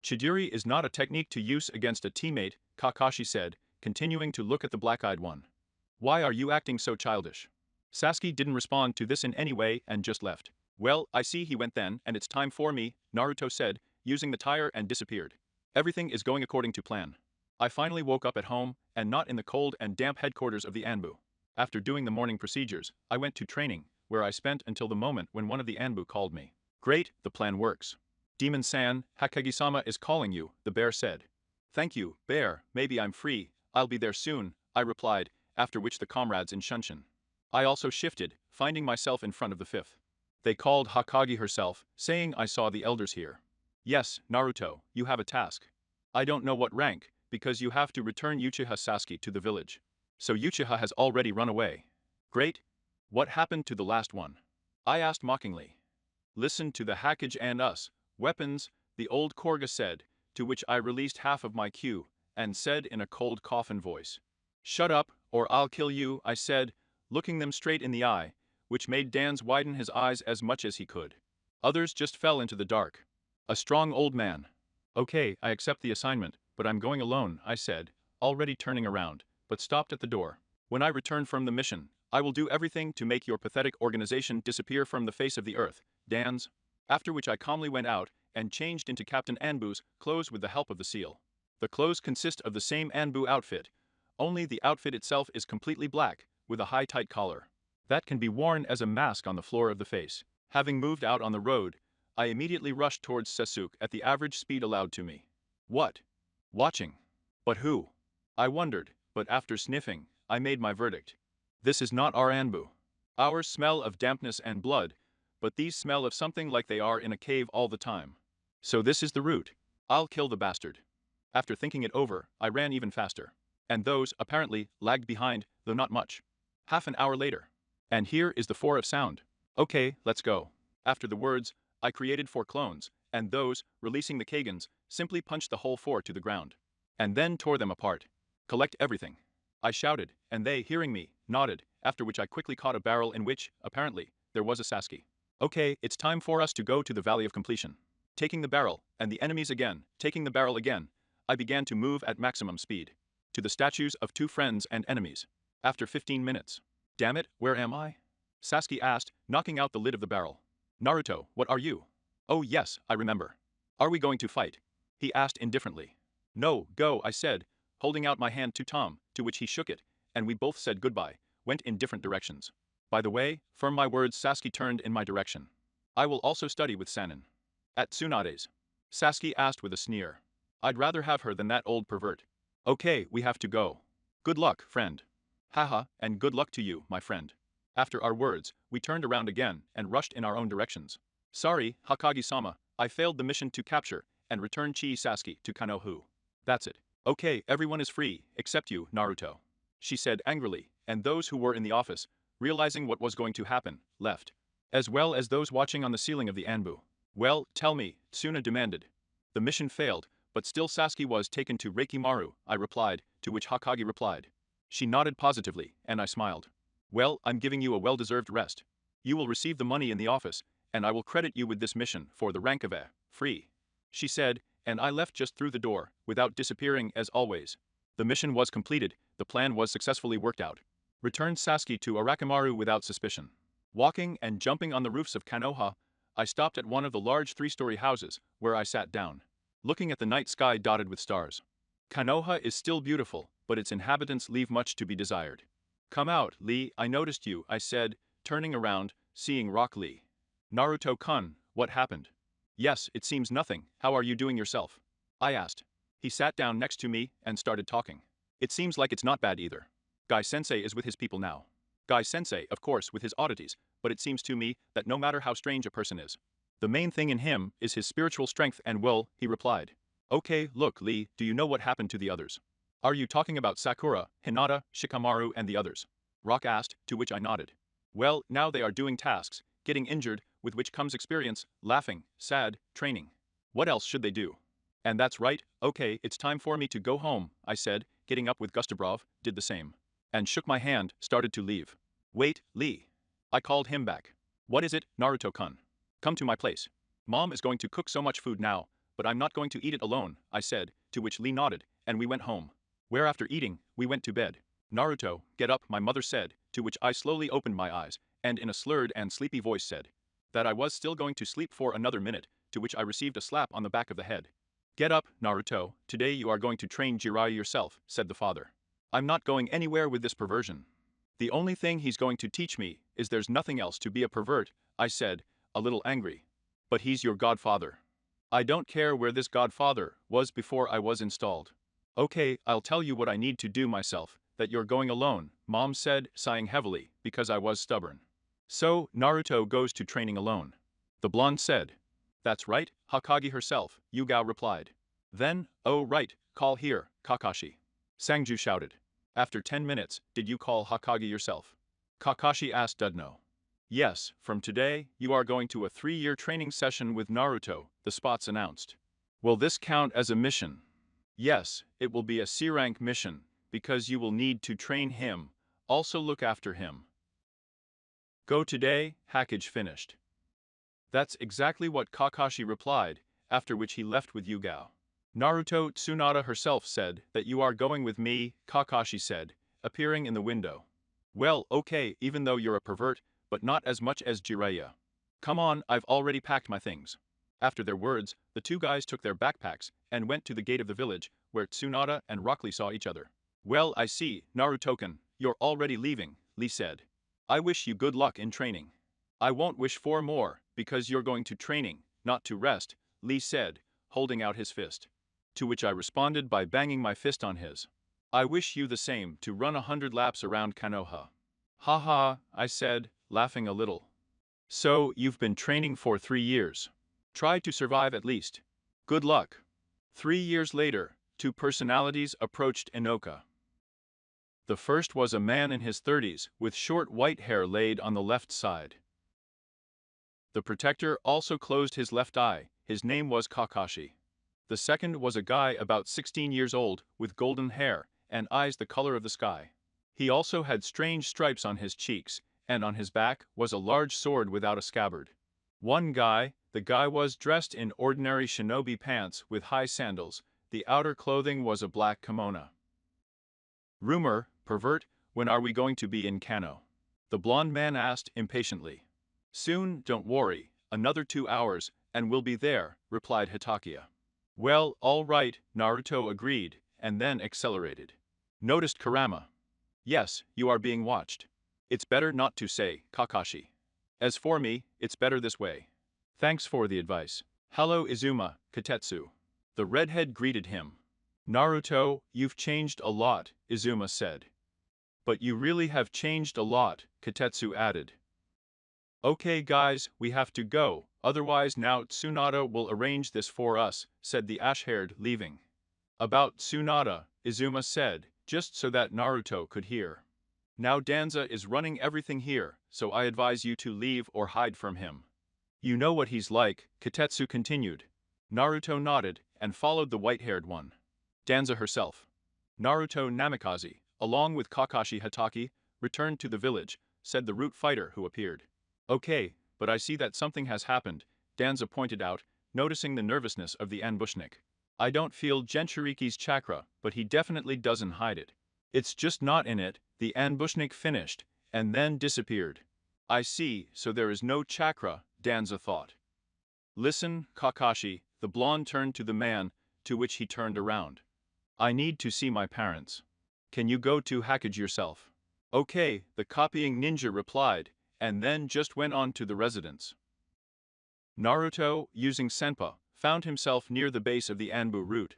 Chidori is not a technique to use against a teammate, Kakashi said, continuing to look at the black-eyed one. Why are you acting so childish? Sasuke didn't respond to this in any way and just left. Well, I see he went then, and it's time for me, Naruto said, using the tire and disappeared. Everything is going according to plan. I finally woke up at home, and not in the cold and damp headquarters of the Anbu. After doing the morning procedures, I went to training, where I spent until the moment when one of the Anbu called me. Great, the plan works. Demon-san, Hokage-sama is calling you, the bear said. Thank you, bear, maybe I'm free, I'll be there soon, I replied, after which the comrades in Shunshin. I also shifted, finding myself in front of the fifth. They called Hokage herself, saying I saw the elders here. Yes, Naruto, you have a task. I don't know what rank, because you have to return Uchiha Sasuke to the village. So Uchiha has already run away. Great. What happened to the last one? I asked mockingly. Listen to the Hokage and us, weapons, the old Korga said, to which I released half of my Q, and said in a cold coffin voice. Shut up, or I'll kill you, I said, looking them straight in the eye, which made Dan's widen his eyes as much as he could. Others just fell into the dark. A strong old man. Okay, I accept the assignment, but I'm going alone, I said, already turning around, but stopped at the door. When I return from the mission, I will do everything to make your pathetic organization disappear from the face of the earth, Dan's. After which I calmly went out and changed into Captain Anbu's clothes with the help of the seal. The clothes consist of the same Anbu outfit, only the outfit itself is completely black, with a high tight collar. That can be worn as a mask on the floor of the face. Having moved out on the road, I immediately rushed towards Sasuke at the average speed allowed to me. What? Watching. But who? I wondered, but after sniffing, I made my verdict. This is not our Anbu. Ours smell of dampness and blood, but these smell of something like they are in a cave all the time. So this is the route. I'll kill the bastard. After thinking it over, I ran even faster. And those, apparently, lagged behind, though not much. Half an hour later. And here is the 4 of sound. Okay, let's go. After the words, I created 4 clones, and those, releasing the Kagans, simply punched the whole 4 to the ground. And then tore them apart. Collect everything. I shouted, and they, hearing me, nodded, after which I quickly caught a barrel in which, apparently, there was a Sasuke. Okay, it's time for us to go to the Valley of Completion. Taking the barrel, and the enemies again, taking the barrel again, I began to move at maximum speed. To the statues of 2 friends and enemies. After 15 minutes. Damn it, where am I? Sasuke asked, knocking out the lid of the barrel. Naruto, what are you? Oh yes, I remember. Are we going to fight? He asked indifferently. No, go, I said, holding out my hand to Tom, to which he shook it, and we both said goodbye, went in different directions. By the way, from my words Sasuke turned in my direction. I will also study with Sanin. At Tsunade's. Sasuke asked with a sneer. I'd rather have her than that old pervert. Okay, we have to go. Good luck, friend. Haha, and good luck to you, my friend. After our words, we turned around again and rushed in our own directions. Sorry, Hokage-sama, I failed the mission to capture and return Chi Sasuke to Konoha. That's it. Okay, everyone is free, except you, Naruto. She said angrily, and those who were in the office, realizing what was going to happen, left. As well as those watching on the ceiling of the Anbu. Well, tell me, Tsuna demanded. The mission failed, but still Sasuke was taken to Reikimaru, I replied, to which Hokage replied. She nodded positively, and I smiled. Well, I'm giving you a well-deserved rest. You will receive the money in the office, and I will credit you with this mission for the rank of A. Free. She said, and I left just through the door, without disappearing as always. The mission was completed, the plan was successfully worked out. Returned Sasuke to Arakimaru without suspicion. Walking and jumping on the roofs of Konoha, I stopped at one of the large 3-story houses, where I sat down. looking at the night sky dotted with stars. Konoha is still beautiful, but its inhabitants leave much to be desired. Come out, Lee, I noticed you, I said, turning around, seeing Rock Lee. Naruto-kun, what happened? Yes, it seems nothing, how are you doing yourself? I asked. He sat down next to me and started talking. It seems like it's not bad either. Guy-sensei is with his people now. Guy-sensei, of course, with his oddities, but it seems to me that no matter how strange a person is, the main thing in him is his spiritual strength and will, he replied. Okay, look, Lee, do you know what happened to the others? Are you talking about Sakura, Hinata, Shikamaru and the others? Rock asked, to which I nodded. Well, now they are doing tasks, getting injured, with which comes experience, laughing, sad, training. What else should they do? And that's right, okay, it's time for me to go home, I said, getting up with Gustabrov, did the same. And shook my hand, started to leave. Wait, Lee. I called him back. What is it, Naruto-kun? Come to my place. Mom is going to cook so much food now, but I'm not going to eat it alone, I said, to which Lee nodded, and we went home. Where after eating, we went to bed. Naruto, get up, my mother said, to which I slowly opened my eyes, and in a slurred and sleepy voice said that I was still going to sleep for another minute, to which I received a slap on the back of the head. Get up, Naruto, today you are going to train Jiraiya yourself, said the father. I'm not going anywhere with this perversion. The only thing he's going to teach me is there's nothing else to be a pervert, I said, a little angry. But he's your godfather. I don't care where this godfather was before I was installed. Okay, I'll tell you what I need to do myself, that you're going alone, Mom said, sighing heavily, because I was stubborn. So, Naruto goes to training alone. The blonde said. That's right, Hokage herself, Yugao replied. Then, oh right, call here, Kakashi. Sangju shouted. After 10 minutes, did you call Hokage yourself? Kakashi asked Dudno. Yes, from today, you are going to a 3-year training session with Naruto, the spots announced. Will this count as a mission? Yes, it will be a C-rank mission, because you will need to train him, also look after him. Go today, Hokage finished. That's exactly what Kakashi replied, after which he left with Yugao. Naruto Tsunade herself said that you are going with me, Kakashi said, appearing in the window. Well, okay, even though you're a pervert, but not as much as Jiraiya. Come on, I've already packed my things. After their words, the two guys took their backpacks and went to the gate of the village, where Tsunade and Rock Lee saw each other. Well, I see, Naruto-kun, you're already leaving, Lee said. I wish you good luck in training. I won't wish for more, because you're going to training, not to rest, Lee said, holding out his fist. To which I responded by banging my fist on his. I wish you the same to run 100 laps around Konoha. Ha ha, I said, laughing a little. So, you've been training for 3 years. Try to survive at least. Good luck. 3 years later, two personalities approached Inoka. The first was a man in his 30s, with short white hair laid on the left side. The protector also closed his left eye, his name was Kakashi. The second was a guy about 16 years old, with golden hair, and eyes the color of the sky. He also had strange stripes on his cheeks, and on his back was a large sword without a scabbard. The guy was dressed in ordinary shinobi pants with high sandals, the outer clothing was a black kimono. Rumor, pervert, when are we going to be in Kano? The blonde man asked impatiently. Soon, don't worry, another 2 hours, and we'll be there, replied Hitachiya. Well, all right, Naruto agreed, and then accelerated. Noticed Kurama. Yes, you are being watched. It's better not to say, Kakashi. As for me, it's better this way. Thanks for the advice. Hello Izuma, Katetsu. The redhead greeted him. Naruto, you've changed a lot, Izuma said. But you really have changed a lot, Katetsu added. Okay guys, we have to go, otherwise now Tsunade will arrange this for us, said the ash-haired, leaving. About Tsunade, Izuma said, just so that Naruto could hear. Now Danza is running everything here, so I advise you to leave or hide from him. You know what he's like, Katetsu continued. Naruto nodded, and followed the white-haired one. Danza herself. Naruto Namikaze, along with Kakashi Hatake, returned to the village, said the root fighter who appeared. Okay, but I see that something has happened, Danza pointed out, noticing the nervousness of the Anbushnik. I don't feel Jinchuriki's chakra, but he definitely doesn't hide it. It's just not in it, the Anbushnik finished, and then disappeared. I see, so there is no chakra, Danza thought. Listen, Kakashi, the blonde turned to the man, to which he turned around. I need to see my parents. Can you go to Hokage yourself? Okay, the copying ninja replied, and then just went on to the residence. Naruto, using Senpa, found himself near the base of the Anbu root.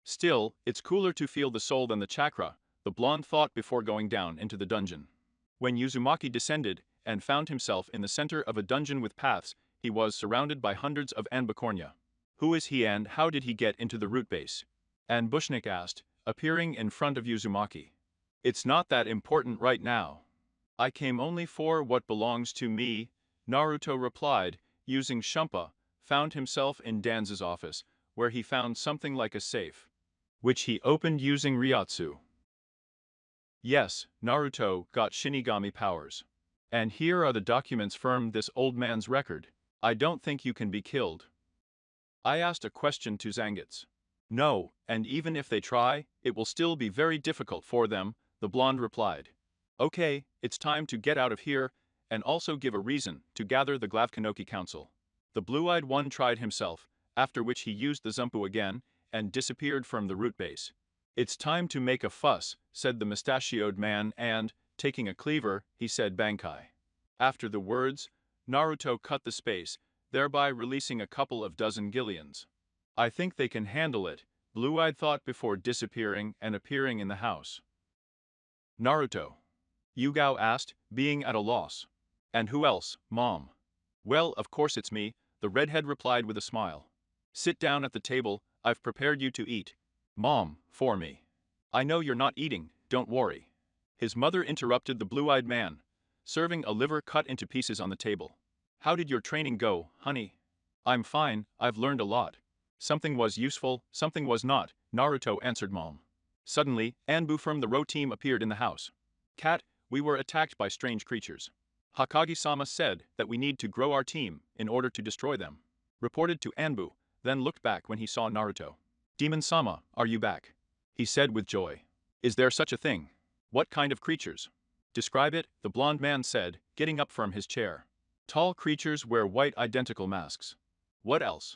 Still, it's cooler to feel the soul than the chakra, the blonde thought before going down into the dungeon. When Uzumaki descended, and found himself in the center of a dungeon with paths, he was surrounded by hundreds of Anbukornya. Who is he and how did he get into the root base? Anbushnik asked, appearing in front of Uzumaki. It's not that important right now. I came only for what belongs to me, Naruto replied, using Shumpa, found himself in Danza's office, where he found something like a safe, which he opened using Ryatsu. Yes, Naruto got Shinigami powers. And here are the documents from this old man's record. I don't think you can be killed. I asked a question to Zangetsu. No, and even if they try, it will still be very difficult for them, the blonde replied. Okay, it's time to get out of here, and also give a reason to gather the Glavkanoki Council. The blue-eyed one tried himself, after which he used the Zumpu again, and disappeared from the root base. It's time to make a fuss, said the mustachioed man and, taking a cleaver, he said Bankai. After the words, Naruto cut the space, thereby releasing a couple of dozen Gillians. I think they can handle it, Blue-eyed thought before disappearing and appearing in the house. Naruto. Yugao asked, being at a loss. And who else, Mom? Well, of course it's me, the redhead replied with a smile. Sit down at the table, I've prepared you to eat. Mom, for me. I know you're not eating, don't worry. His mother interrupted the blue-eyed man, serving a liver cut into pieces on the table. How did your training go, honey? I'm fine, I've learned a lot. Something was useful, something was not, Naruto answered Mom. Suddenly, Anbu from the Ro team appeared in the house. Cat, we were attacked by strange creatures. Hokage-sama said that we need to grow our team in order to destroy them. Reported to Anbu, then looked back when he saw Naruto. Demon-sama, are you back? He said with joy. Is there such a thing? What kind of creatures? Describe it, the blonde man said, getting up from his chair. Tall creatures wear white identical masks. What else?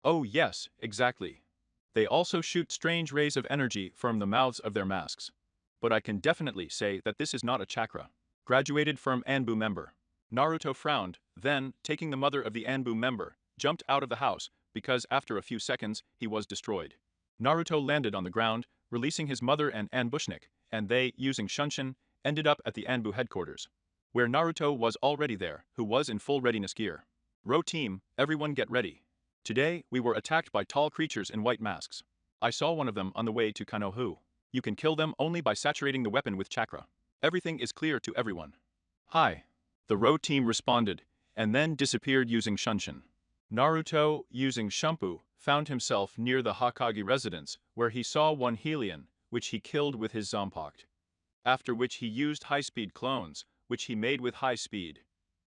Oh yes, exactly. They also shoot strange rays of energy from the mouths of their masks. But I can definitely say that this is not a chakra. Graduated from Anbu member. Naruto frowned, then, taking the mother of the Anbu member, jumped out of the house, because after a few seconds, he was destroyed. Naruto landed on the ground, releasing his mother and Anbushnik, and they, using Shunshin, ended up at the Anbu headquarters, where Naruto was already there, who was in full readiness gear. Ro team, everyone get ready. Today, we were attacked by tall creatures in white masks. I saw one of them on the way to Kanohu. You can kill them only by saturating the weapon with chakra. Everything is clear to everyone. Hi. The Ro team responded, and then disappeared using Shunshin. Naruto, using Shumpu, found himself near the Hokage residence, where he saw one Hylian, which he killed with his Zompakt. After which he used high-speed clones, which he made with high speed.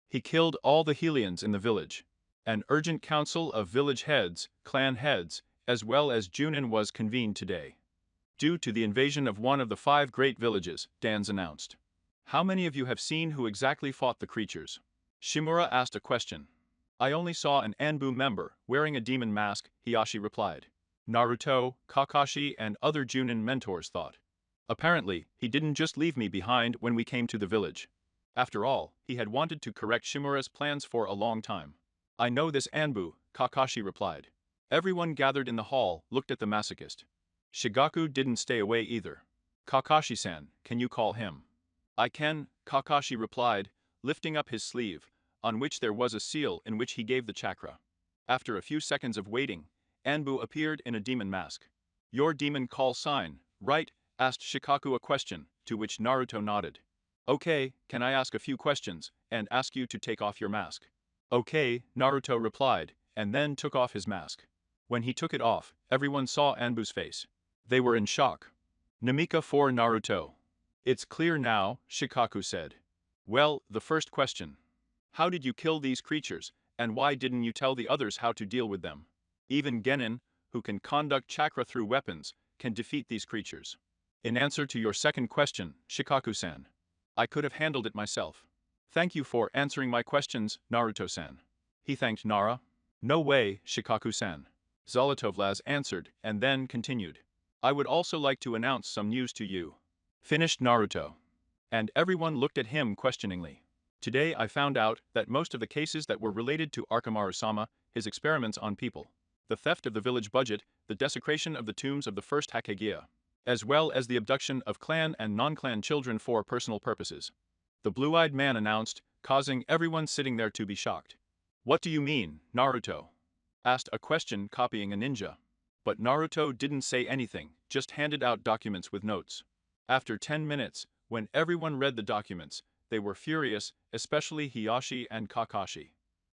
He killed all the Hylians in the village. An urgent council of village heads, clan heads, as well as Junin was convened today. Due to the invasion of one of the 5 great villages, Danz announced. How many of you have seen who exactly fought the creatures? Shimura asked a question. I only saw an Anbu member wearing a demon mask, Hiyashi replied. Naruto, Kakashi and other Junin mentors thought. Apparently, he didn't just leave me behind when we came to the village. After all, he had wanted to correct Shimura's plans for a long time. I know this Anbu, Kakashi replied. Everyone gathered in the hall looked at the masochist. Shigaku didn't stay away either. Kakashi-san, can you call him? I can, Kakashi replied, lifting up his sleeve, on which there was a seal in which he gave the chakra. After a few seconds of waiting, Anbu appeared in a demon mask. Your demon call sign, right? Asked Shikaku a question, to which Naruto nodded. Okay, can I ask a few questions, and ask you to take off your mask? Okay, Naruto replied, and then took off his mask. When he took it off, everyone saw Anbu's face. They were in shock. Namika for Naruto. It's clear now, Shikaku said. Well, the first question. How did you kill these creatures, and why didn't you tell the others how to deal with them? Even Genin, who can conduct chakra through weapons, can defeat these creatures. In answer to your second question, Shikaku-san. I could have handled it myself. Thank you for answering my questions, Naruto-san. He thanked Nara. No way, Shikaku-san. Zolotovlaz answered and then continued. I would also like to announce some news to you. Finished Naruto. And everyone looked at him questioningly. Today I found out that most of the cases that were related to Arkamaru-sama, his experiments on people, the theft of the village budget, the desecration of the tombs of the first Hokage, as well as the abduction of clan and non-clan children for personal purposes. The blue-eyed man announced, causing everyone sitting there to be shocked. What do you mean, Naruto? Asked a question copying a ninja. But Naruto didn't say anything, just handed out documents with notes. After 10 minutes, when everyone read the documents, they were furious, especially Hiyashi and Kakashi.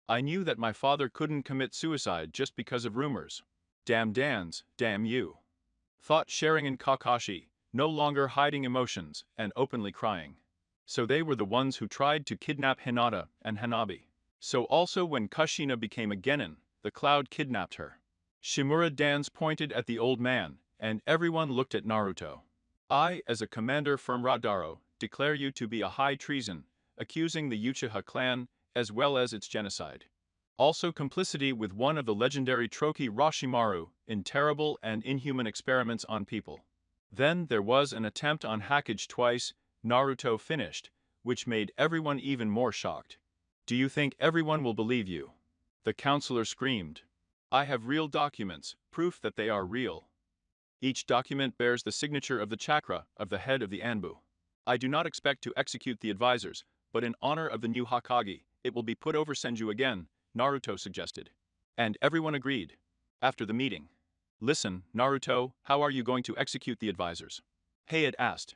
I knew that my father couldn't commit suicide just because of rumors. Damn Dans, damn you. Thought Sharing and Kakashi, no longer hiding emotions and openly crying. So they were the ones who tried to kidnap Hinata and Hanabi. So also when Kushina became a genin, the cloud kidnapped her. Shimura Dans pointed at the old man, and everyone looked at Naruto. I, as a commander from Radaro, declare you to be a high treason, accusing the Uchiha clan, as well as its genocide. Also complicity with one of the legendary Troki Rashimaru in terrible and inhuman experiments on people. Then there was an attempt on hackage twice, Naruto finished, which made everyone even more shocked. Do you think everyone will believe you? The counselor screamed. I have real documents, proof that they are real. Each document bears the signature of the chakra of the head of the Anbu. I do not expect to execute the advisors, but in honor of the new Hokage, it will be put over Senju again, Naruto suggested. And everyone agreed. After the meeting. Listen, Naruto, how are you going to execute the advisors? Hayate asked.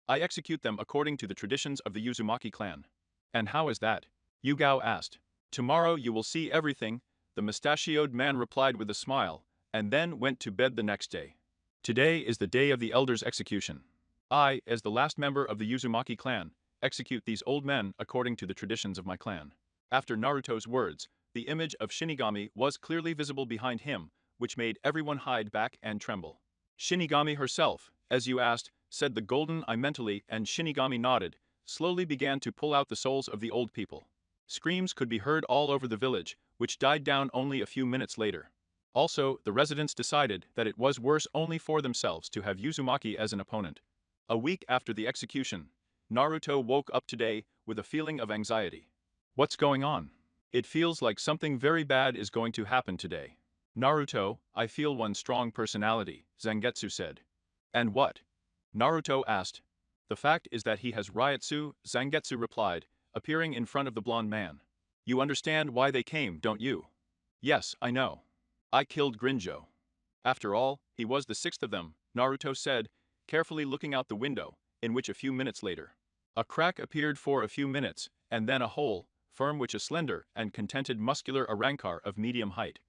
I execute them according to the traditions of the Uzumaki clan. And how is that? Yugao asked. Tomorrow you will see everything, the mustachioed man replied with a smile, and then went to bed the next day. Today is the day of the elder's execution. I, as the last member of the Uzumaki clan, execute these old men according to the traditions of my clan. After Naruto's words, the image of Shinigami was clearly visible behind him, which made everyone hide back and tremble. Shinigami herself, as you asked, said the golden eye mentally, and Shinigami nodded, slowly began to pull out the souls of the old people. Screams could be heard all over the village, which died down only a few minutes later. Also, the residents decided that it was worse only for themselves to have Uzumaki as an opponent. A week after the execution, Naruto woke up today with a feeling of anxiety. What's going on? It feels like something very bad is going to happen today. Naruto, I feel one strong personality, Zangetsu said. And what? Naruto asked. The fact is that he has Ryutsu, Zangetsu replied, appearing in front of the blonde man. You understand why they came, don't you? Yes, I know. I killed Grinjo. After all, he was the sixth of them, Naruto said, carefully looking out the window, in which a few minutes later, a crack appeared for a few minutes, and then a hole, firm which a slender and contented muscular Arankar of medium height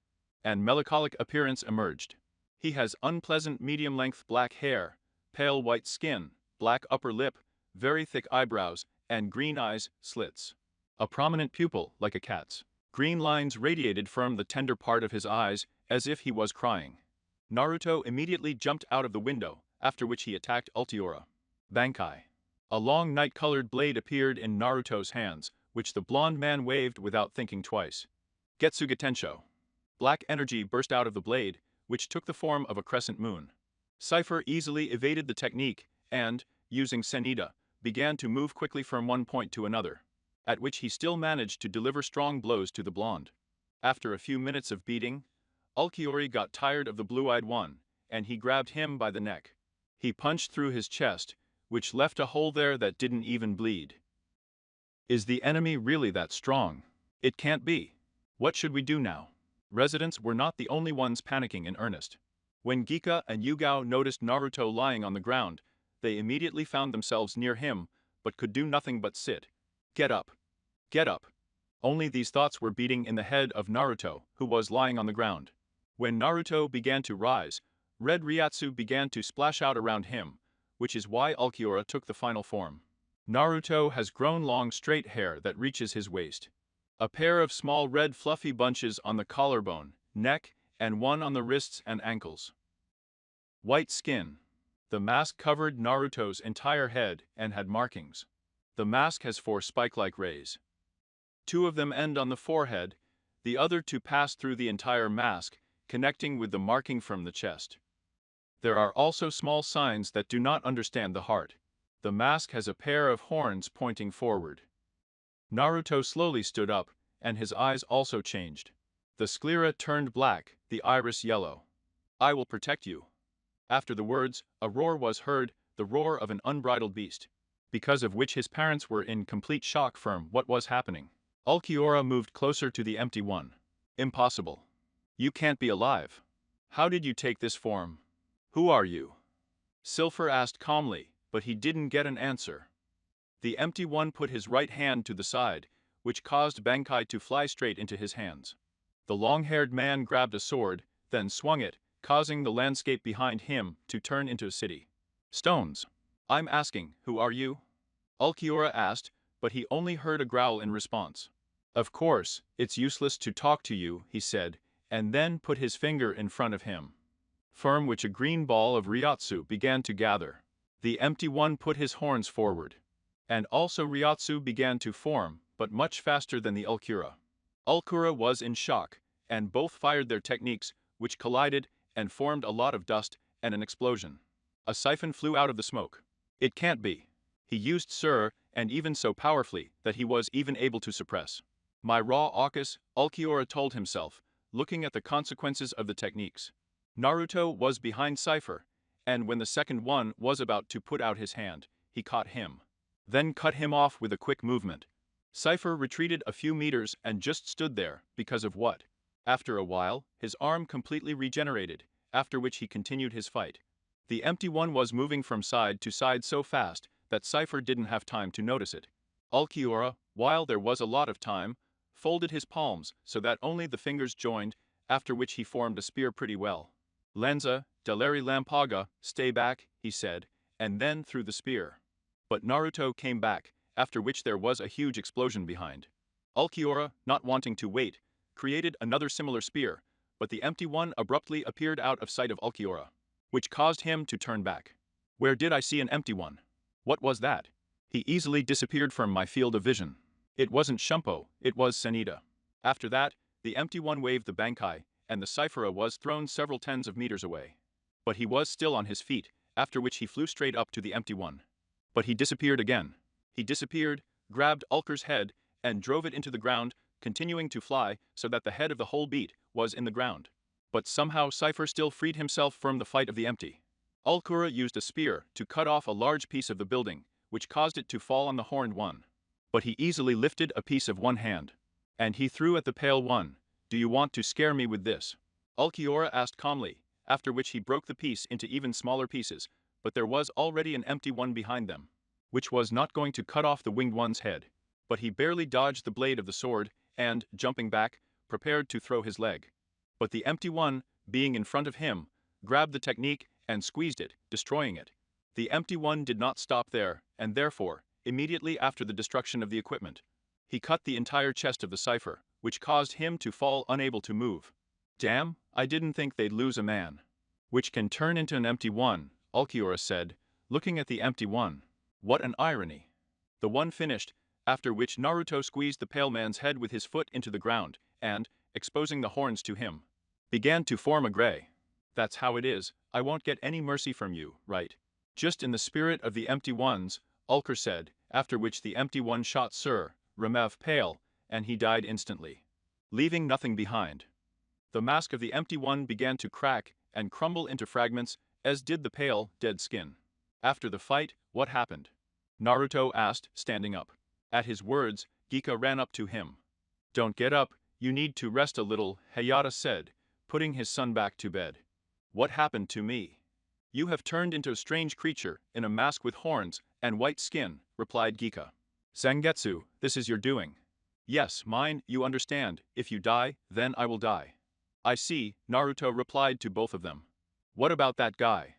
and melancholic appearance emerged. He has unpleasant medium-length black hair, pale white skin, black upper lip, very thick eyebrows, and green eyes, slits. A prominent pupil, like a cat's. Green lines radiated from the tender part of his eyes, as if he was crying. Naruto immediately jumped out of the window, after which he attacked Ultiora. Bankai. A long night-colored blade appeared in Naruto's hands, which the blonde man waved without thinking twice. Getsuga Tensho. Black energy burst out of the blade, which took the form of a crescent moon. Cypher easily evaded the technique and, using Senida, began to move quickly from one point to another, at which he still managed to deliver strong blows to the blonde. After a few minutes of beating, Ulquiorra got tired of the blue-eyed one, and he grabbed him by the neck. He punched through his chest, which left a hole there that didn't even bleed. Is the enemy really that strong? It can't be. What should we do now? Residents were not the only ones panicking in earnest. When Gika and Yugao noticed Naruto lying on the ground, they immediately found themselves near him, but could do nothing but sit. Get up. Get up. Only these thoughts were beating in the head of Naruto, who was lying on the ground. When Naruto began to rise, red Ryutsu began to splash out around him, which is why Ulquiorra took the final form. Naruto has grown long straight hair that reaches his waist. A pair of small red fluffy bunches on the collarbone, neck, and one on the wrists and ankles. White skin. The mask covered Naruto's entire head and had markings. The mask has 4 spike-like rays. 2 of them end on the forehead, the other 2 pass through the entire mask, connecting with the marking from the chest. There are also small signs that do not understand the heart. The mask has a pair of horns pointing forward. Naruto slowly stood up, and his eyes also changed. The sclera turned black, the iris yellow. I will protect you. After the words, a roar was heard, the roar of an unbridled beast, because of which his parents were in complete shock from what was happening. Ulquiorra moved closer to the empty one. Impossible. You can't be alive. How did you take this form? Who are you? Silver asked calmly, but he didn't get an answer. The empty one put his right hand to the side, which caused Bankai to fly straight into his hands. The long-haired man grabbed a sword, then swung it, causing the landscape behind him to turn into a city. Stones. I'm asking, who are you? Ulquiorra asked, but he only heard a growl in response. Of course, it's useless to talk to you, he said, and then put his finger in front of him. From which a green ball of Ryotsu began to gather. The empty one put his horns forward. And also Ryotsu began to form, but much faster than the Ulquiorra. Ulquiorra was in shock, and both fired their techniques, which collided and formed a lot of dust and an explosion. A siphon flew out of the smoke. It can't be. He used Sir, and even so powerfully that he was even able to suppress. My raw AUKUS, Ulquiorra told himself, looking at the consequences of the techniques. Naruto was behind Cypher, and when the second one was about to put out his hand, he caught him. Then cut him off with a quick movement. Cypher retreated a few meters and just stood there, because of what? After a while, his arm completely regenerated, after which he continued his fight. The empty one was moving from side to side so fast that Cypher didn't have time to notice it. Ulquiorra, while there was a lot of time, folded his palms so that only the fingers joined, after which he formed a spear pretty well. Lenza, Deleri Lampaga, stay back, he said, and then threw the spear. But Naruto came back, after which there was a huge explosion behind. Ulquiorra, not wanting to wait, created another similar spear, but the empty one abruptly appeared out of sight of Ulquiorra, which caused him to turn back. Where did I see an empty one? What was that? He easily disappeared from my field of vision. It wasn't Shumpo, it was Senita. After that, the empty one waved the Bankai, and the Cyphera was thrown several tens of meters away. But he was still on his feet, after which he flew straight up to the empty one. But he disappeared again. He disappeared, grabbed Ulker's head, and drove it into the ground, continuing to fly so that the head of the whole beat was in the ground. But somehow Cypher still freed himself from the fight of the empty. Ulquiorra used a spear to cut off a large piece of the building, which caused it to fall on the horned one. But he easily lifted a piece of one hand. And he threw at the pale one. Do you want to scare me with this? Ulquiorra asked calmly, after which he broke the piece into even smaller pieces, but there was already an empty one behind them, which was not going to cut off the winged one's head. But he barely dodged the blade of the sword, and, jumping back, prepared to throw his leg. But the empty one, being in front of him, grabbed the technique and squeezed it, destroying it. The empty one did not stop there, and therefore, immediately after the destruction of the equipment, he cut the entire chest of the cipher, which caused him to fall unable to move. Damn, I didn't think they'd lose a man. Which can turn into an empty one, Ulquiorra said, looking at the empty one. What an irony. The one finished, after which Naruto squeezed the pale man's head with his foot into the ground, and, exposing the horns to him, began to form a gray. That's how it is, I won't get any mercy from you, right? Just in the spirit of the empty ones, Ulker said, after which the empty one shot Sir Remev pale, and he died instantly, leaving nothing behind. The mask of the empty one began to crack and crumble into fragments, as did the pale, dead skin. After the fight, what happened? Naruto asked, standing up. At his words, Gika ran up to him. Don't get up, you need to rest a little, Hayata said, putting his son back to bed. What happened to me? You have turned into a strange creature in a mask with horns and white skin, replied Gika. Zangetsu, this is your doing. Yes, mine, you understand, if you die, then I will die. I see, Naruto replied to both of them. What about that guy?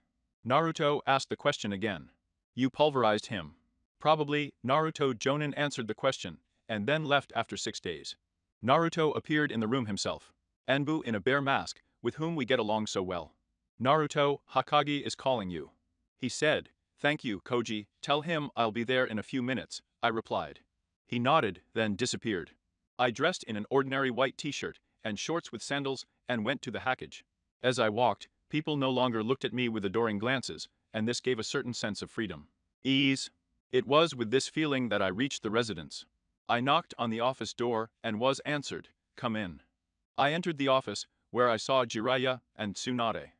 Naruto asked the question again. You pulverized him. Probably, Naruto Jonin answered the question, and then left after 6 days. Naruto appeared in the room himself. Anbu in a bear mask, with whom we get along so well. Naruto, Hokage is calling you. He said, thank you, Koji, tell him I'll be there in a few minutes, I replied. He nodded, then disappeared. I dressed in an ordinary white t-shirt and shorts with sandals and went to the hokage. As I walked, people no longer looked at me with adoring glances, and this gave a certain sense of freedom. Ease. It was with this feeling that I reached the residence. I knocked on the office door and was answered, "Come in." I entered the office, where I saw Jiraiya and Tsunade.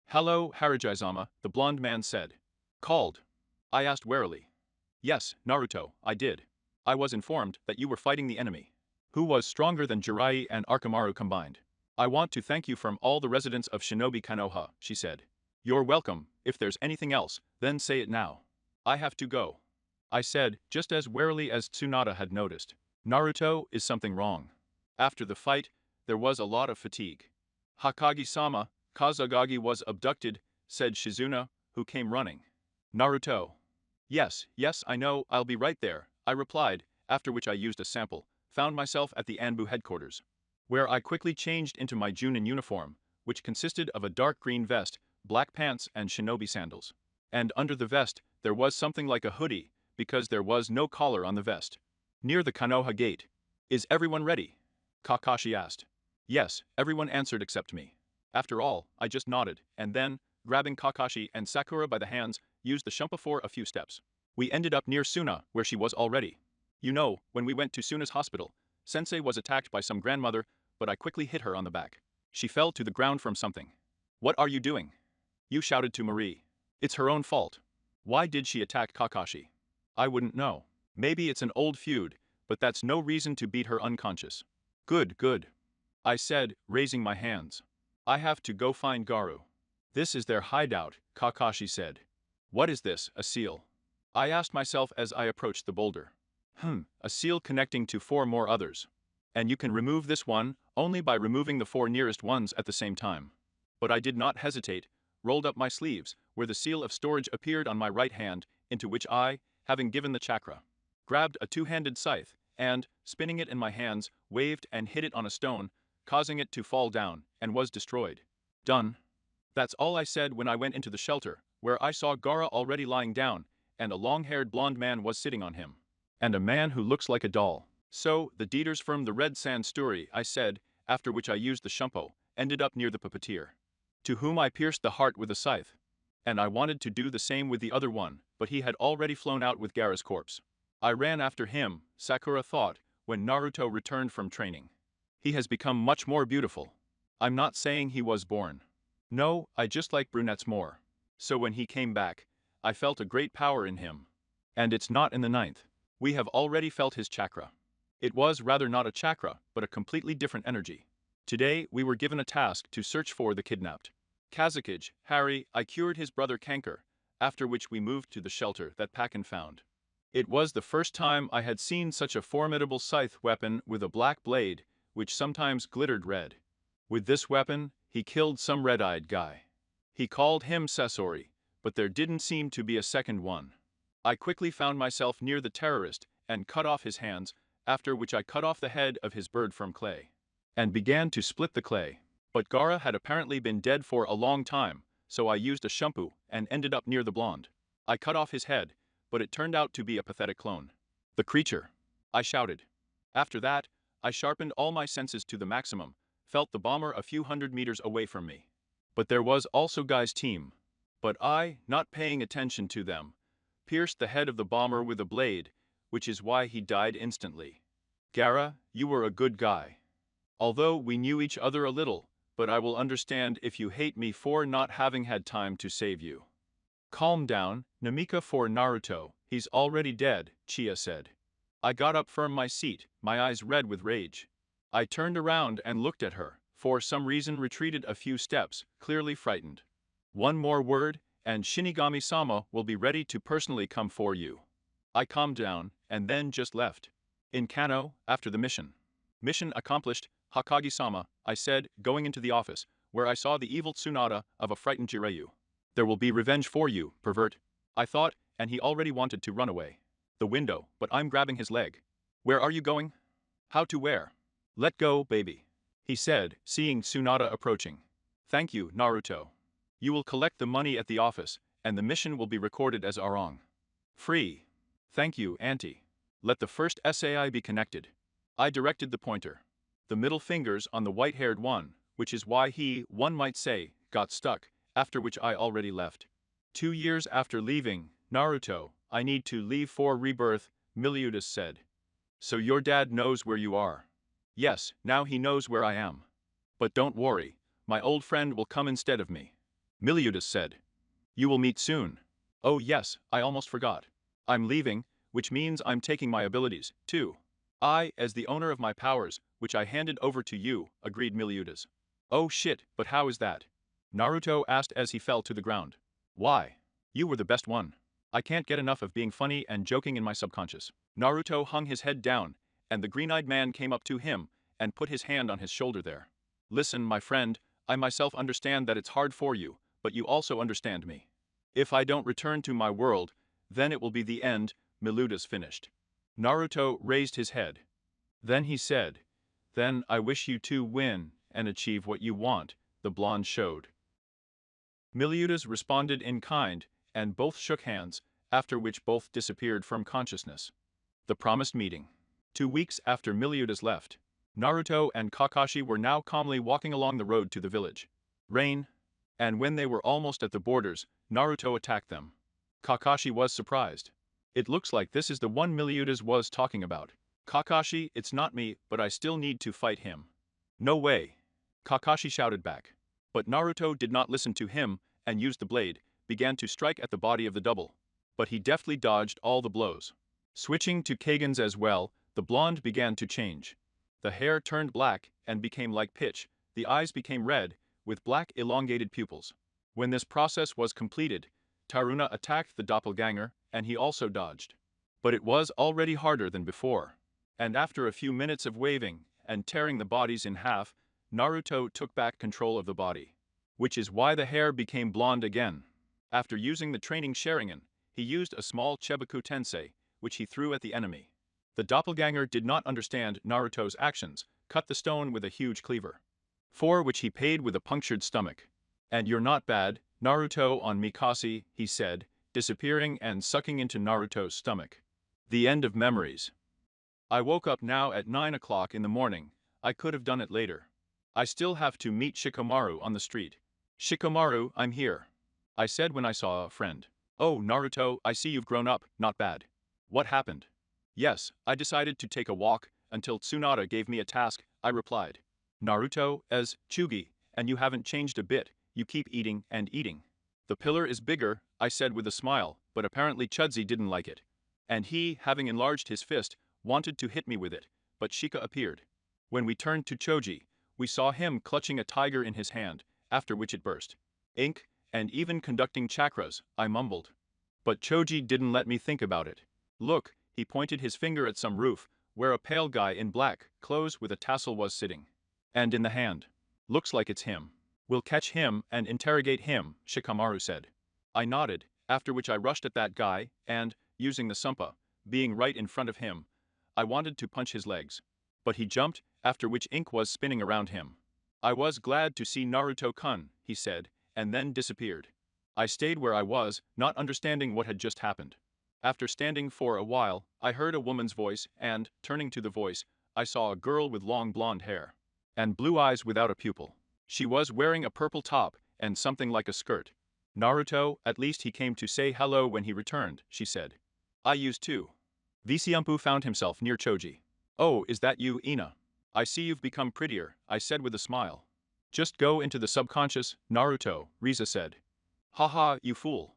"Hello, Harajizama," the blond man said. "Called?" I asked warily. "Yes, Naruto, I did. I was informed that you were fighting the enemy, who was stronger than Jiraiya and Archimaru combined. I want to thank you from all the residents of Shinobi Konoha," she said. "You're welcome. If there's anything else, then say it now. I have to go," I said, just as warily as Tsunade had noticed. "Naruto, is something wrong?" After the fight, there was a lot of fatigue. "Hokage-sama, Kazugagi was abducted," said Shizuna, who came running. "Naruto." Yes, I know, I'll be right there," I replied, after which I used a sample, found myself at the Anbu headquarters, where I quickly changed into my Junin uniform, which consisted of a dark green vest, black pants and shinobi sandals. And under the vest, there was something like a hoodie, because there was no collar on the vest. Near the Konoha gate. "Is everyone ready?" Kakashi asked. Yes, everyone answered except me. After all, I just nodded, and then, grabbing Kakashi and Sakura by the hands, used the shumpa for a few steps. We ended up near Suna, where she was already. You know, when we went to Suna's hospital, Sensei was attacked by some grandmother, but I quickly hit her on the back. She fell to the ground from something. "What are you doing?" You shouted to Marie. "It's her own fault. Why did she attack Kakashi?" I wouldn't know. Maybe it's an old feud, but that's no reason to beat her unconscious. Good. I said, raising my hands. I have to go find Garu. This is their hideout, Kakashi said. What is this, a seal? I asked myself as I approached the boulder. A seal connecting to 4 more others. And you can remove this one only by removing the 4 nearest ones at the same time. But I did not hesitate, rolled up my sleeves, where the seal of storage appeared on my right hand, into which I, having given the chakra, grabbed a 2-handed scythe, and, spinning it in my hands, waved and hit it on a stone, causing it to fall down, and was destroyed. Done. That's all I said when I went into the shelter, where I saw Gaara already lying down, and a long-haired blonde man was sitting on him. And a man who looks like a doll. "So, the Dieters from the Red Sand Story," I said, after which I used the shumpo, ended up near the puppeteer, to whom I pierced the heart with a scythe. And I wanted to do the same with the other one, but he had already flown out with Gaara's corpse. I ran after him, Sakura thought, when Naruto returned from training. He has become much more beautiful. I'm not saying he was born. No, I just like brunettes more. So when he came back, I felt a great power in him. And it's not in the 9th. We have already felt his chakra. It was rather not a chakra, but a completely different energy. Today, we were given a task to search for the kidnapped Kazakage, Harry. I cured his brother Kanker, after which we moved to the shelter that Pakin found. It was the first time I had seen such a formidable scythe weapon with a black blade, which sometimes glittered red. With this weapon, he killed some red-eyed guy. He called him Sasori, but there didn't seem to be a second one. I quickly found myself near the terrorist and cut off his hands, after which I cut off the head of his bird from clay, and began to split the clay. But Gaara had apparently been dead for a long time, so I used a shumpu and ended up near the blonde. I cut off his head, but it turned out to be a pathetic clone. "The creature!" I shouted. After that, I sharpened all my senses to the maximum, felt the bomber a few hundred meters away from me. But there was also Guy's team. But I, not paying attention to them, pierced the head of the bomber with a blade, which is why he died instantly. "Gaara, you were a good guy. Although we knew each other a little, but I will understand if you hate me for not having had time to save you." "Calm down, Namika, for Naruto, he's already dead," Chia said. I got up from my seat, my eyes red with rage. I turned around and looked at her, for some reason retreated a few steps, clearly frightened. "One more word, and Shinigami-sama will be ready to personally come for you." I calmed down, and then just left. In Kano, after the mission. "Mission accomplished, Hokage-sama," I said, going into the office, where I saw the evil Tsunade of a frightened Jiraiya. "There will be revenge for you, pervert," I thought, and he already wanted to run away. The window, but I'm grabbing his leg. "Where are you going?" "How to where?" "Let go, baby," he said, seeing Tsunade approaching. "Thank you, Naruto. You will collect the money at the office, and the mission will be recorded as Arong. Free. Thank you, Auntie. Let the first SAI be connected." I directed the pointer. The middle fingers on the white-haired one, which is why he, one might say, got stuck, after which I already left. 2 years after leaving Naruto, I need to leave for rebirth, Miliudus said. So your dad knows where you are? Yes, now he knows where I am. But don't worry, my old friend will come instead of me. Miliudus said. You will meet soon. Oh yes, I almost forgot. I'm leaving, which means I'm taking my abilities, too. I, as the owner of my powers, which I handed over to you, agreed Miliudus. Oh shit, but how is that? Naruto asked as he fell to the ground. Why? You were the best one. I can't get enough of being funny and joking in my subconscious. Naruto hung his head down, and the green-eyed man came up to him and put his hand on his shoulder there. Listen, my friend, I myself understand that it's hard for you, but you also understand me. If I don't return to my world, then it will be the end, Miliudus finished. Naruto raised his head. Then he said, Then I wish you to win and achieve what you want, the blonde showed. Miliudus responded in kind, and both shook hands, after which both disappeared from consciousness. The promised meeting. 2 weeks after Miliudus left, Naruto and Kakashi were now calmly walking along the road to the village. Rain. And when they were almost at the borders, Naruto attacked them. Kakashi was surprised. It looks like this is the one Miliudus was talking about. Kakashi, it's not me, but I still need to fight him. No way. Kakashi shouted back. But Naruto did not listen to him, and used the blade, began to strike at the body of the double. But he deftly dodged all the blows. Switching to Kagen's as well, the blonde began to change. The hair turned black and became like pitch, the eyes became red, with black elongated pupils. When this process was completed, Taruna attacked the doppelganger, and he also dodged. But it was already harder than before. And after a few minutes of waving and tearing the bodies in half, Naruto took back control of the body. Which is why the hair became blonde again. After using the training Sharingan, he used a small Chibaku Tensei, which he threw at the enemy. The doppelganger did not understand Naruto's actions, cut the stone with a huge cleaver. For which he paid with a punctured stomach. And you're not bad, Naruto on Mikasi, he said, disappearing and sucking into Naruto's stomach. The end of memories. I woke up now at 9 o'clock in the morning. I could have done it later. I still have to meet Shikamaru on the street. Shikamaru, I'm here. I said when I saw a friend. Oh, Naruto, I see you've grown up, not bad. What happened? Yes, I decided to take a walk, until Tsunade gave me a task, I replied. Naruto, as Chugi, and you haven't changed a bit, you keep eating and eating. The pillar is bigger, I said with a smile, but apparently Chudzi didn't like it. And he, having enlarged his fist, wanted to hit me with it, but Shika appeared. When we turned to Choji, we saw him clutching a tiger in his hand, after which it burst. Ink, and even conducting chakras, I mumbled. But Choji didn't let me think about it. Look, he pointed his finger at some roof, where a pale guy in black clothes with a tassel was sitting. And in the hand. Looks like it's him. We'll catch him and interrogate him, Shikamaru said. I nodded, after which I rushed at that guy, and, using the sumpa, being right in front of him, I wanted to punch his legs. But he jumped, after which ink was spinning around him. I was glad to see Naruto-kun, he said, and then disappeared. I stayed where I was, not understanding what had just happened. After standing for a while, I heard a woman's voice, and, turning to the voice, I saw a girl with long blonde hair. And blue eyes without a pupil. She was wearing a purple top, and something like a skirt. Naruto, at least he came to say hello when he returned, she said. I used to. Visiumpu found himself near Choji. Oh, is that you, Ina? I see you've become prettier, I said with a smile. Just go into the subconscious, Naruto, Riza said. Haha, you fool.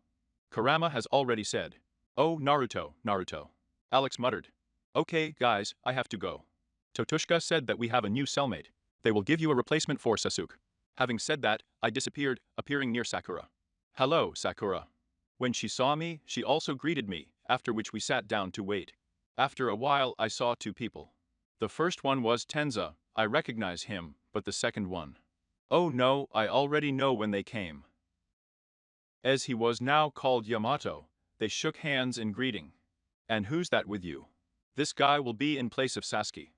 Kurama has already said. Oh, Naruto, Naruto. Alex muttered. Okay, guys, I have to go. Totushka said that we have a new cellmate. They will give you a replacement for Sasuke. Having said that, I disappeared, appearing near Sakura. Hello, Sakura. When she saw me, she also greeted me, after which we sat down to wait. After a while, I saw two people. The first one was Tenza, I recognize him, but the second one. Oh no, I already know when they came. As he was now called Yamato, they shook hands in greeting. And who's that with you? This guy will be in place of Sasuke.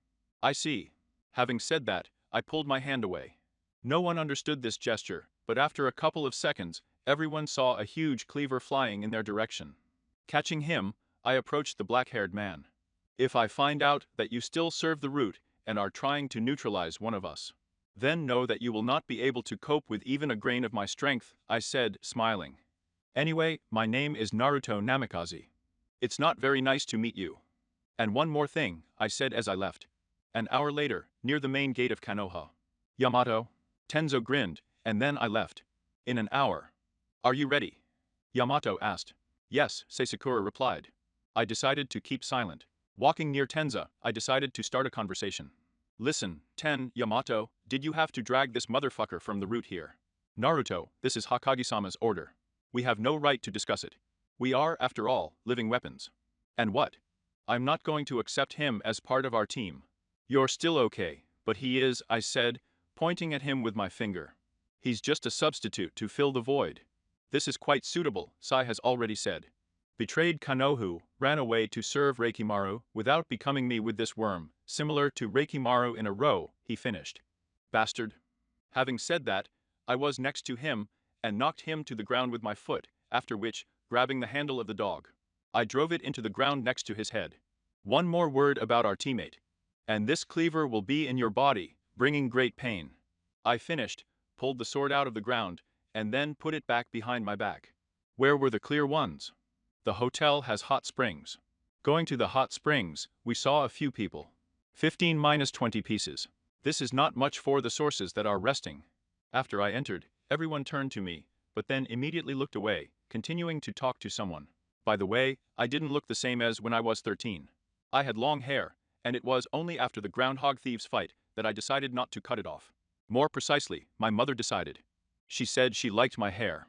I see. Having said that, I pulled my hand away. No one understood this gesture, but after a couple of seconds, everyone saw a huge cleaver flying in their direction. Catching him, I approached the black-haired man. If I find out that you still serve the root and are trying to neutralize one of us, Then know that you will not be able to cope with even a grain of my strength, I said, smiling. Anyway, my name is Naruto Namikaze. It's not very nice to meet you. And one more thing, I said as I left. An hour later, near the main gate of Konoha. Yamato. Tenzo grinned, and then I left. In an hour. Are you ready? Yamato asked. Yes, Sakura replied. I decided to keep silent. Walking near Tenza, I decided to start a conversation. Listen, Yamato, did you have to drag this motherfucker from the route here? Naruto, this is Hokage-sama's order. We have no right to discuss it. We are, after all, living weapons. And what? I'm not going to accept him as part of our team. You're still okay, but he is, I said, pointing at him with my finger. He's just a substitute to fill the void. This is quite suitable, Sai has already said. Betrayed Konoha, ran away to serve Reikimaru without becoming me with this worm, similar to Reikimaru in a row, he finished. Bastard. Having said that, I was next to him, and knocked him to the ground with my foot, after which, grabbing the handle of the dog, I drove it into the ground next to his head. One more word about our teammate. And this cleaver will be in your body, bringing great pain. I finished, pulled the sword out of the ground, and then put it back behind my back. Where were the clear ones? The hotel has hot springs. Going to the hot springs, we saw a few people. 15-20 pieces. This is not much for the sources that are resting. After I entered, everyone turned to me, but then immediately looked away, continuing to talk to someone. By the way, I didn't look the same as when I was 13. I had long hair, and it was only after the groundhog thieves fight that I decided not to cut it off. More precisely, my mother decided. She said she liked my hair.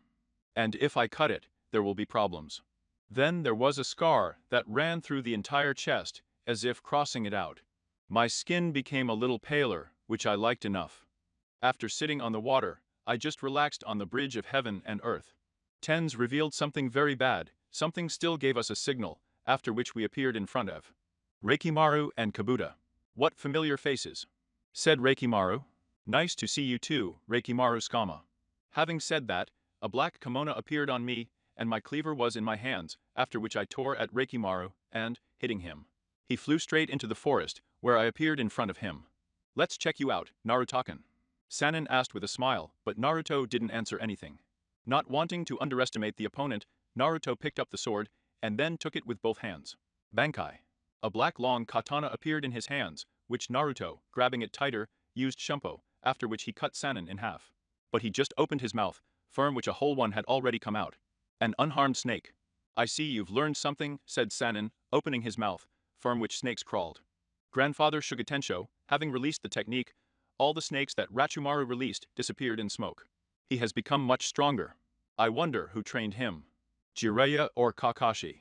And if I cut it, there will be problems. Then there was a scar that ran through the entire chest, as if crossing it out. My skin became a little paler, which I liked enough. After sitting on the water, I just relaxed on the bridge of heaven and earth. Tens revealed something very bad, something still gave us a signal, after which we appeared in front of Reikimaru and Kabuta. What familiar faces? Said Reikimaru. Nice to see you too, Reikimaru-skama. Having said that, a black kimono appeared on me, and my cleaver was in my hands, after which I tore at Reikimaru, and, hitting him, he flew straight into the forest, where I appeared in front of him. Let's check you out, Naruto-kun. Sanin asked with a smile, but Naruto didn't answer anything. Not wanting to underestimate the opponent, Naruto picked up the sword, and then took it with both hands. Bankai. A black long katana appeared in his hands, which Naruto, grabbing it tighter, used shumpo, after which he cut Sanin in half. But he just opened his mouth, from which a whole one had already come out. An unharmed snake. I see you've learned something, said Sanin, opening his mouth, from which snakes crawled. Grandfather Shugatensho, having released the technique, all the snakes that Rachumaru released disappeared in smoke. He has become much stronger. I wonder who trained him. Jiraiya or Kakashi?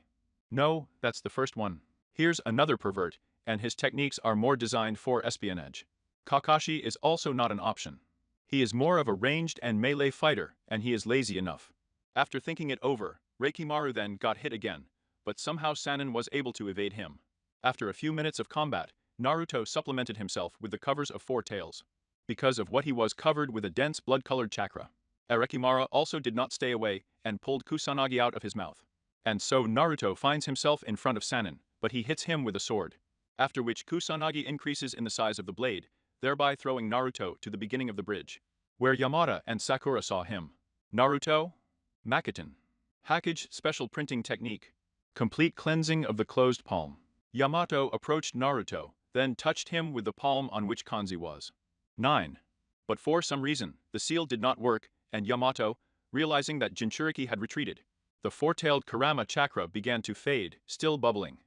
No, that's the first one. Here's another pervert, and his techniques are more designed for espionage. Kakashi is also not an option. He is more of a ranged and melee fighter, and he is lazy enough. After thinking it over, Reikimaru then got hit again, but somehow Sanin was able to evade him. After a few minutes of combat, Naruto supplemented himself with the covers of 4 tails. Because of what he was covered with a dense blood-colored chakra. Erekimaru also did not stay away, and pulled Kusanagi out of his mouth. And so Naruto finds himself in front of Sanin, but he hits him with a sword. After which Kusanagi increases in the size of the blade, thereby throwing Naruto to the beginning of the bridge, where Yamada and Sakura saw him. Naruto? Makoten. Hokage special printing technique. Complete cleansing of the closed palm. Yamato approached Naruto, then touched him with the palm on which kanji was. 9. But for some reason, the seal did not work, and Yamato, realizing that Jinchuriki had retreated. The 4-tailed kurama chakra began to fade, still bubbling.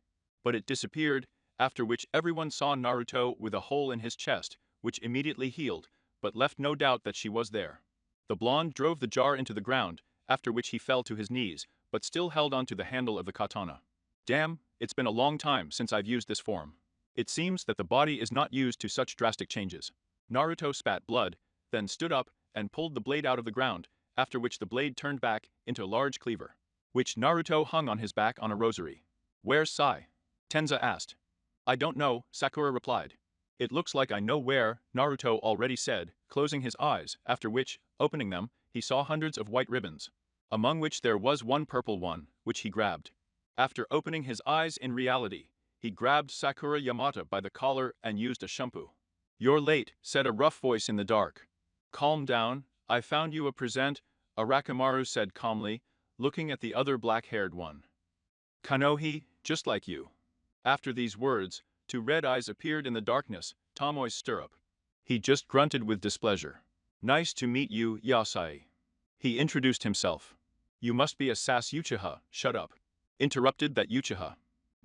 But it disappeared, after which everyone saw Naruto with a hole in his chest, which immediately healed, but left no doubt that she was there. The blonde drove the jar into the ground, after which he fell to his knees, but still held onto the handle of the katana. Damn, it's been a long time since I've used this form. It seems that the body is not used to such drastic changes. Naruto spat blood, then stood up and pulled the blade out of the ground, after which the blade turned back into a large cleaver, which Naruto hung on his back on a rosary. Where's Sai? Tenza asked. I don't know, Sakura replied. It looks like I know where, Naruto already said, closing his eyes, after which, opening them, he saw hundreds of white ribbons, among which there was one purple one, which he grabbed. After opening his eyes in reality, he grabbed Sakura Yamata by the collar and used a shumpu. You're late, said a rough voice in the dark. Calm down, I found you a present, Arakimaru said calmly, looking at the other black-haired one. Kanohi, just like you. After these words, two red eyes appeared in the darkness, Tomoe's stirrup. He just grunted with displeasure. Nice to meet you, Yasai. He introduced himself. You must be a Sas Uchiha, shut up. Interrupted that Uchiha.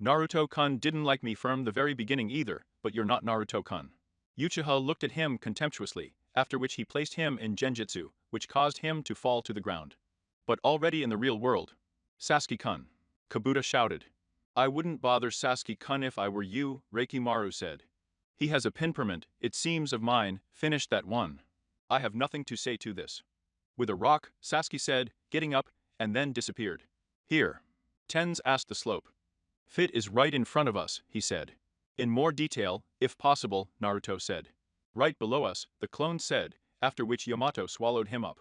Naruto-kun didn't like me from the very beginning either, but you're not Naruto-kun. Uchiha looked at him contemptuously, after which he placed him in genjutsu, which caused him to fall to the ground. But already in the real world. Sasuke-kun. Kabuto shouted. I wouldn't bother Sasuke-kun if I were you, Reikimaru said. He has a pinperment, it seems of mine, finished that one. I have nothing to say to this. With a rock, Sasuke said, getting up, and then disappeared. Here. Tens asked the slope. Fit is right in front of us, he said. In more detail, if possible, Naruto said. Right below us, the clone said, after which Yamato swallowed him up.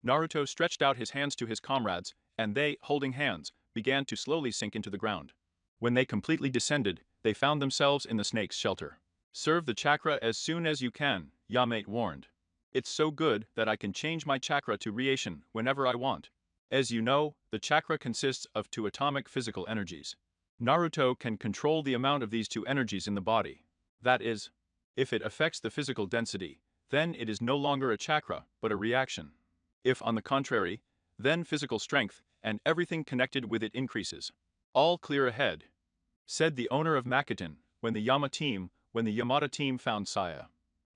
Naruto stretched out his hands to his comrades, and they, holding hands, began to slowly sink into the ground. When they completely descended, they found themselves in the snake's shelter. Serve the chakra as soon as you can, Yamate warned. It's so good that I can change my chakra to reation whenever I want. As you know, the chakra consists of two atomic physical energies. Naruto can control the amount of these two energies in the body. That is, if it affects the physical density, then it is no longer a chakra, but a reaction. If, on the contrary, then physical strength and everything connected with it increases. All clear ahead, said the owner of Makoten, when the Yamata team found Saya.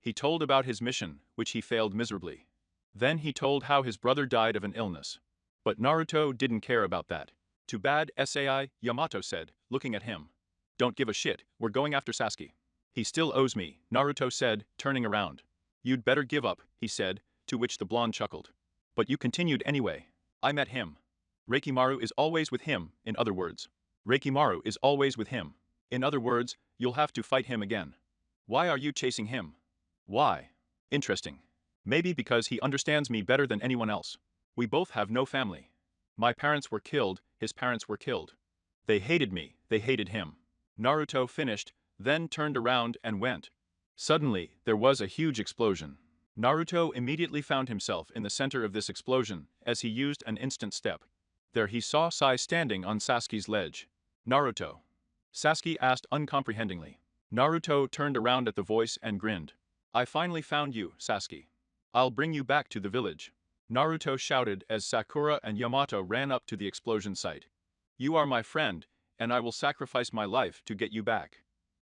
He told about his mission, which he failed miserably. Then he told how his brother died of an illness. But Naruto didn't care about that. Too bad, Sai, Yamato said, looking at him. Don't give a shit, we're going after Sasuke. He still owes me, Naruto said, turning around. You'd better give up, he said, to which the blonde chuckled. But you continued anyway. I met him. Reikimaru is always with him, in other words. Reikimaru is always with him. In other words, you'll have to fight him again. Why are you chasing him? Why? Interesting. Maybe because he understands me better than anyone else. We both have no family. My parents were killed, his parents were killed. They hated me, they hated him. Naruto finished, then turned around and went. Suddenly, there was a huge explosion. Naruto immediately found himself in the center of this explosion, as he used an instant step. There he saw Sai standing on Sasuke's ledge. Naruto. Sasuke asked uncomprehendingly. Naruto turned around at the voice and grinned. I finally found you, Sasuke. I'll bring you back to the village. Naruto shouted as Sakura and Yamato ran up to the explosion site. You are my friend, and I will sacrifice my life to get you back.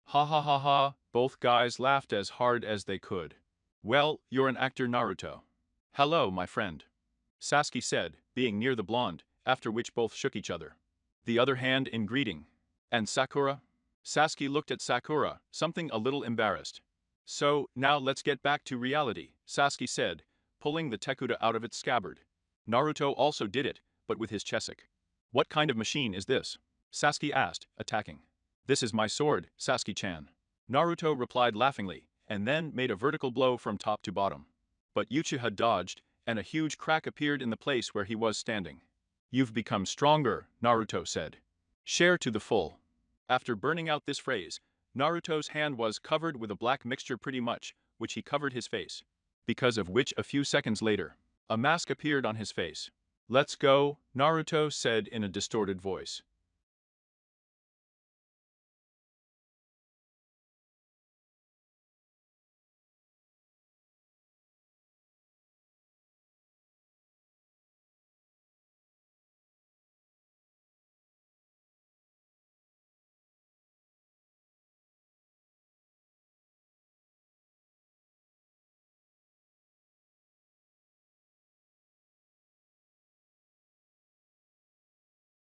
Ha ha ha ha, both guys laughed as hard as they could. Well, you're an actor, Naruto. Hello, my friend. Sasuke said, being near the blonde, after which both shook each other. The other hand in greeting. And Sakura? Sasuke looked at Sakura, something a little embarrassed. So, now let's get back to reality, Sasuke said, pulling the tekuta out of its scabbard. Naruto also did it, but with his chesuk. What kind of machine is this? Sasuke asked, attacking. This is my sword, Sasuke-chan. Naruto replied laughingly, and then made a vertical blow from top to bottom. But Uchiha dodged, and a huge crack appeared in the place where he was standing. You've become stronger, Naruto said. Share to the full. After burning out this phrase, Naruto's hand was covered with a black mixture pretty much, which he covered his face. Because of which a few seconds later, a mask appeared on his face. Let's go, Naruto said in a distorted voice.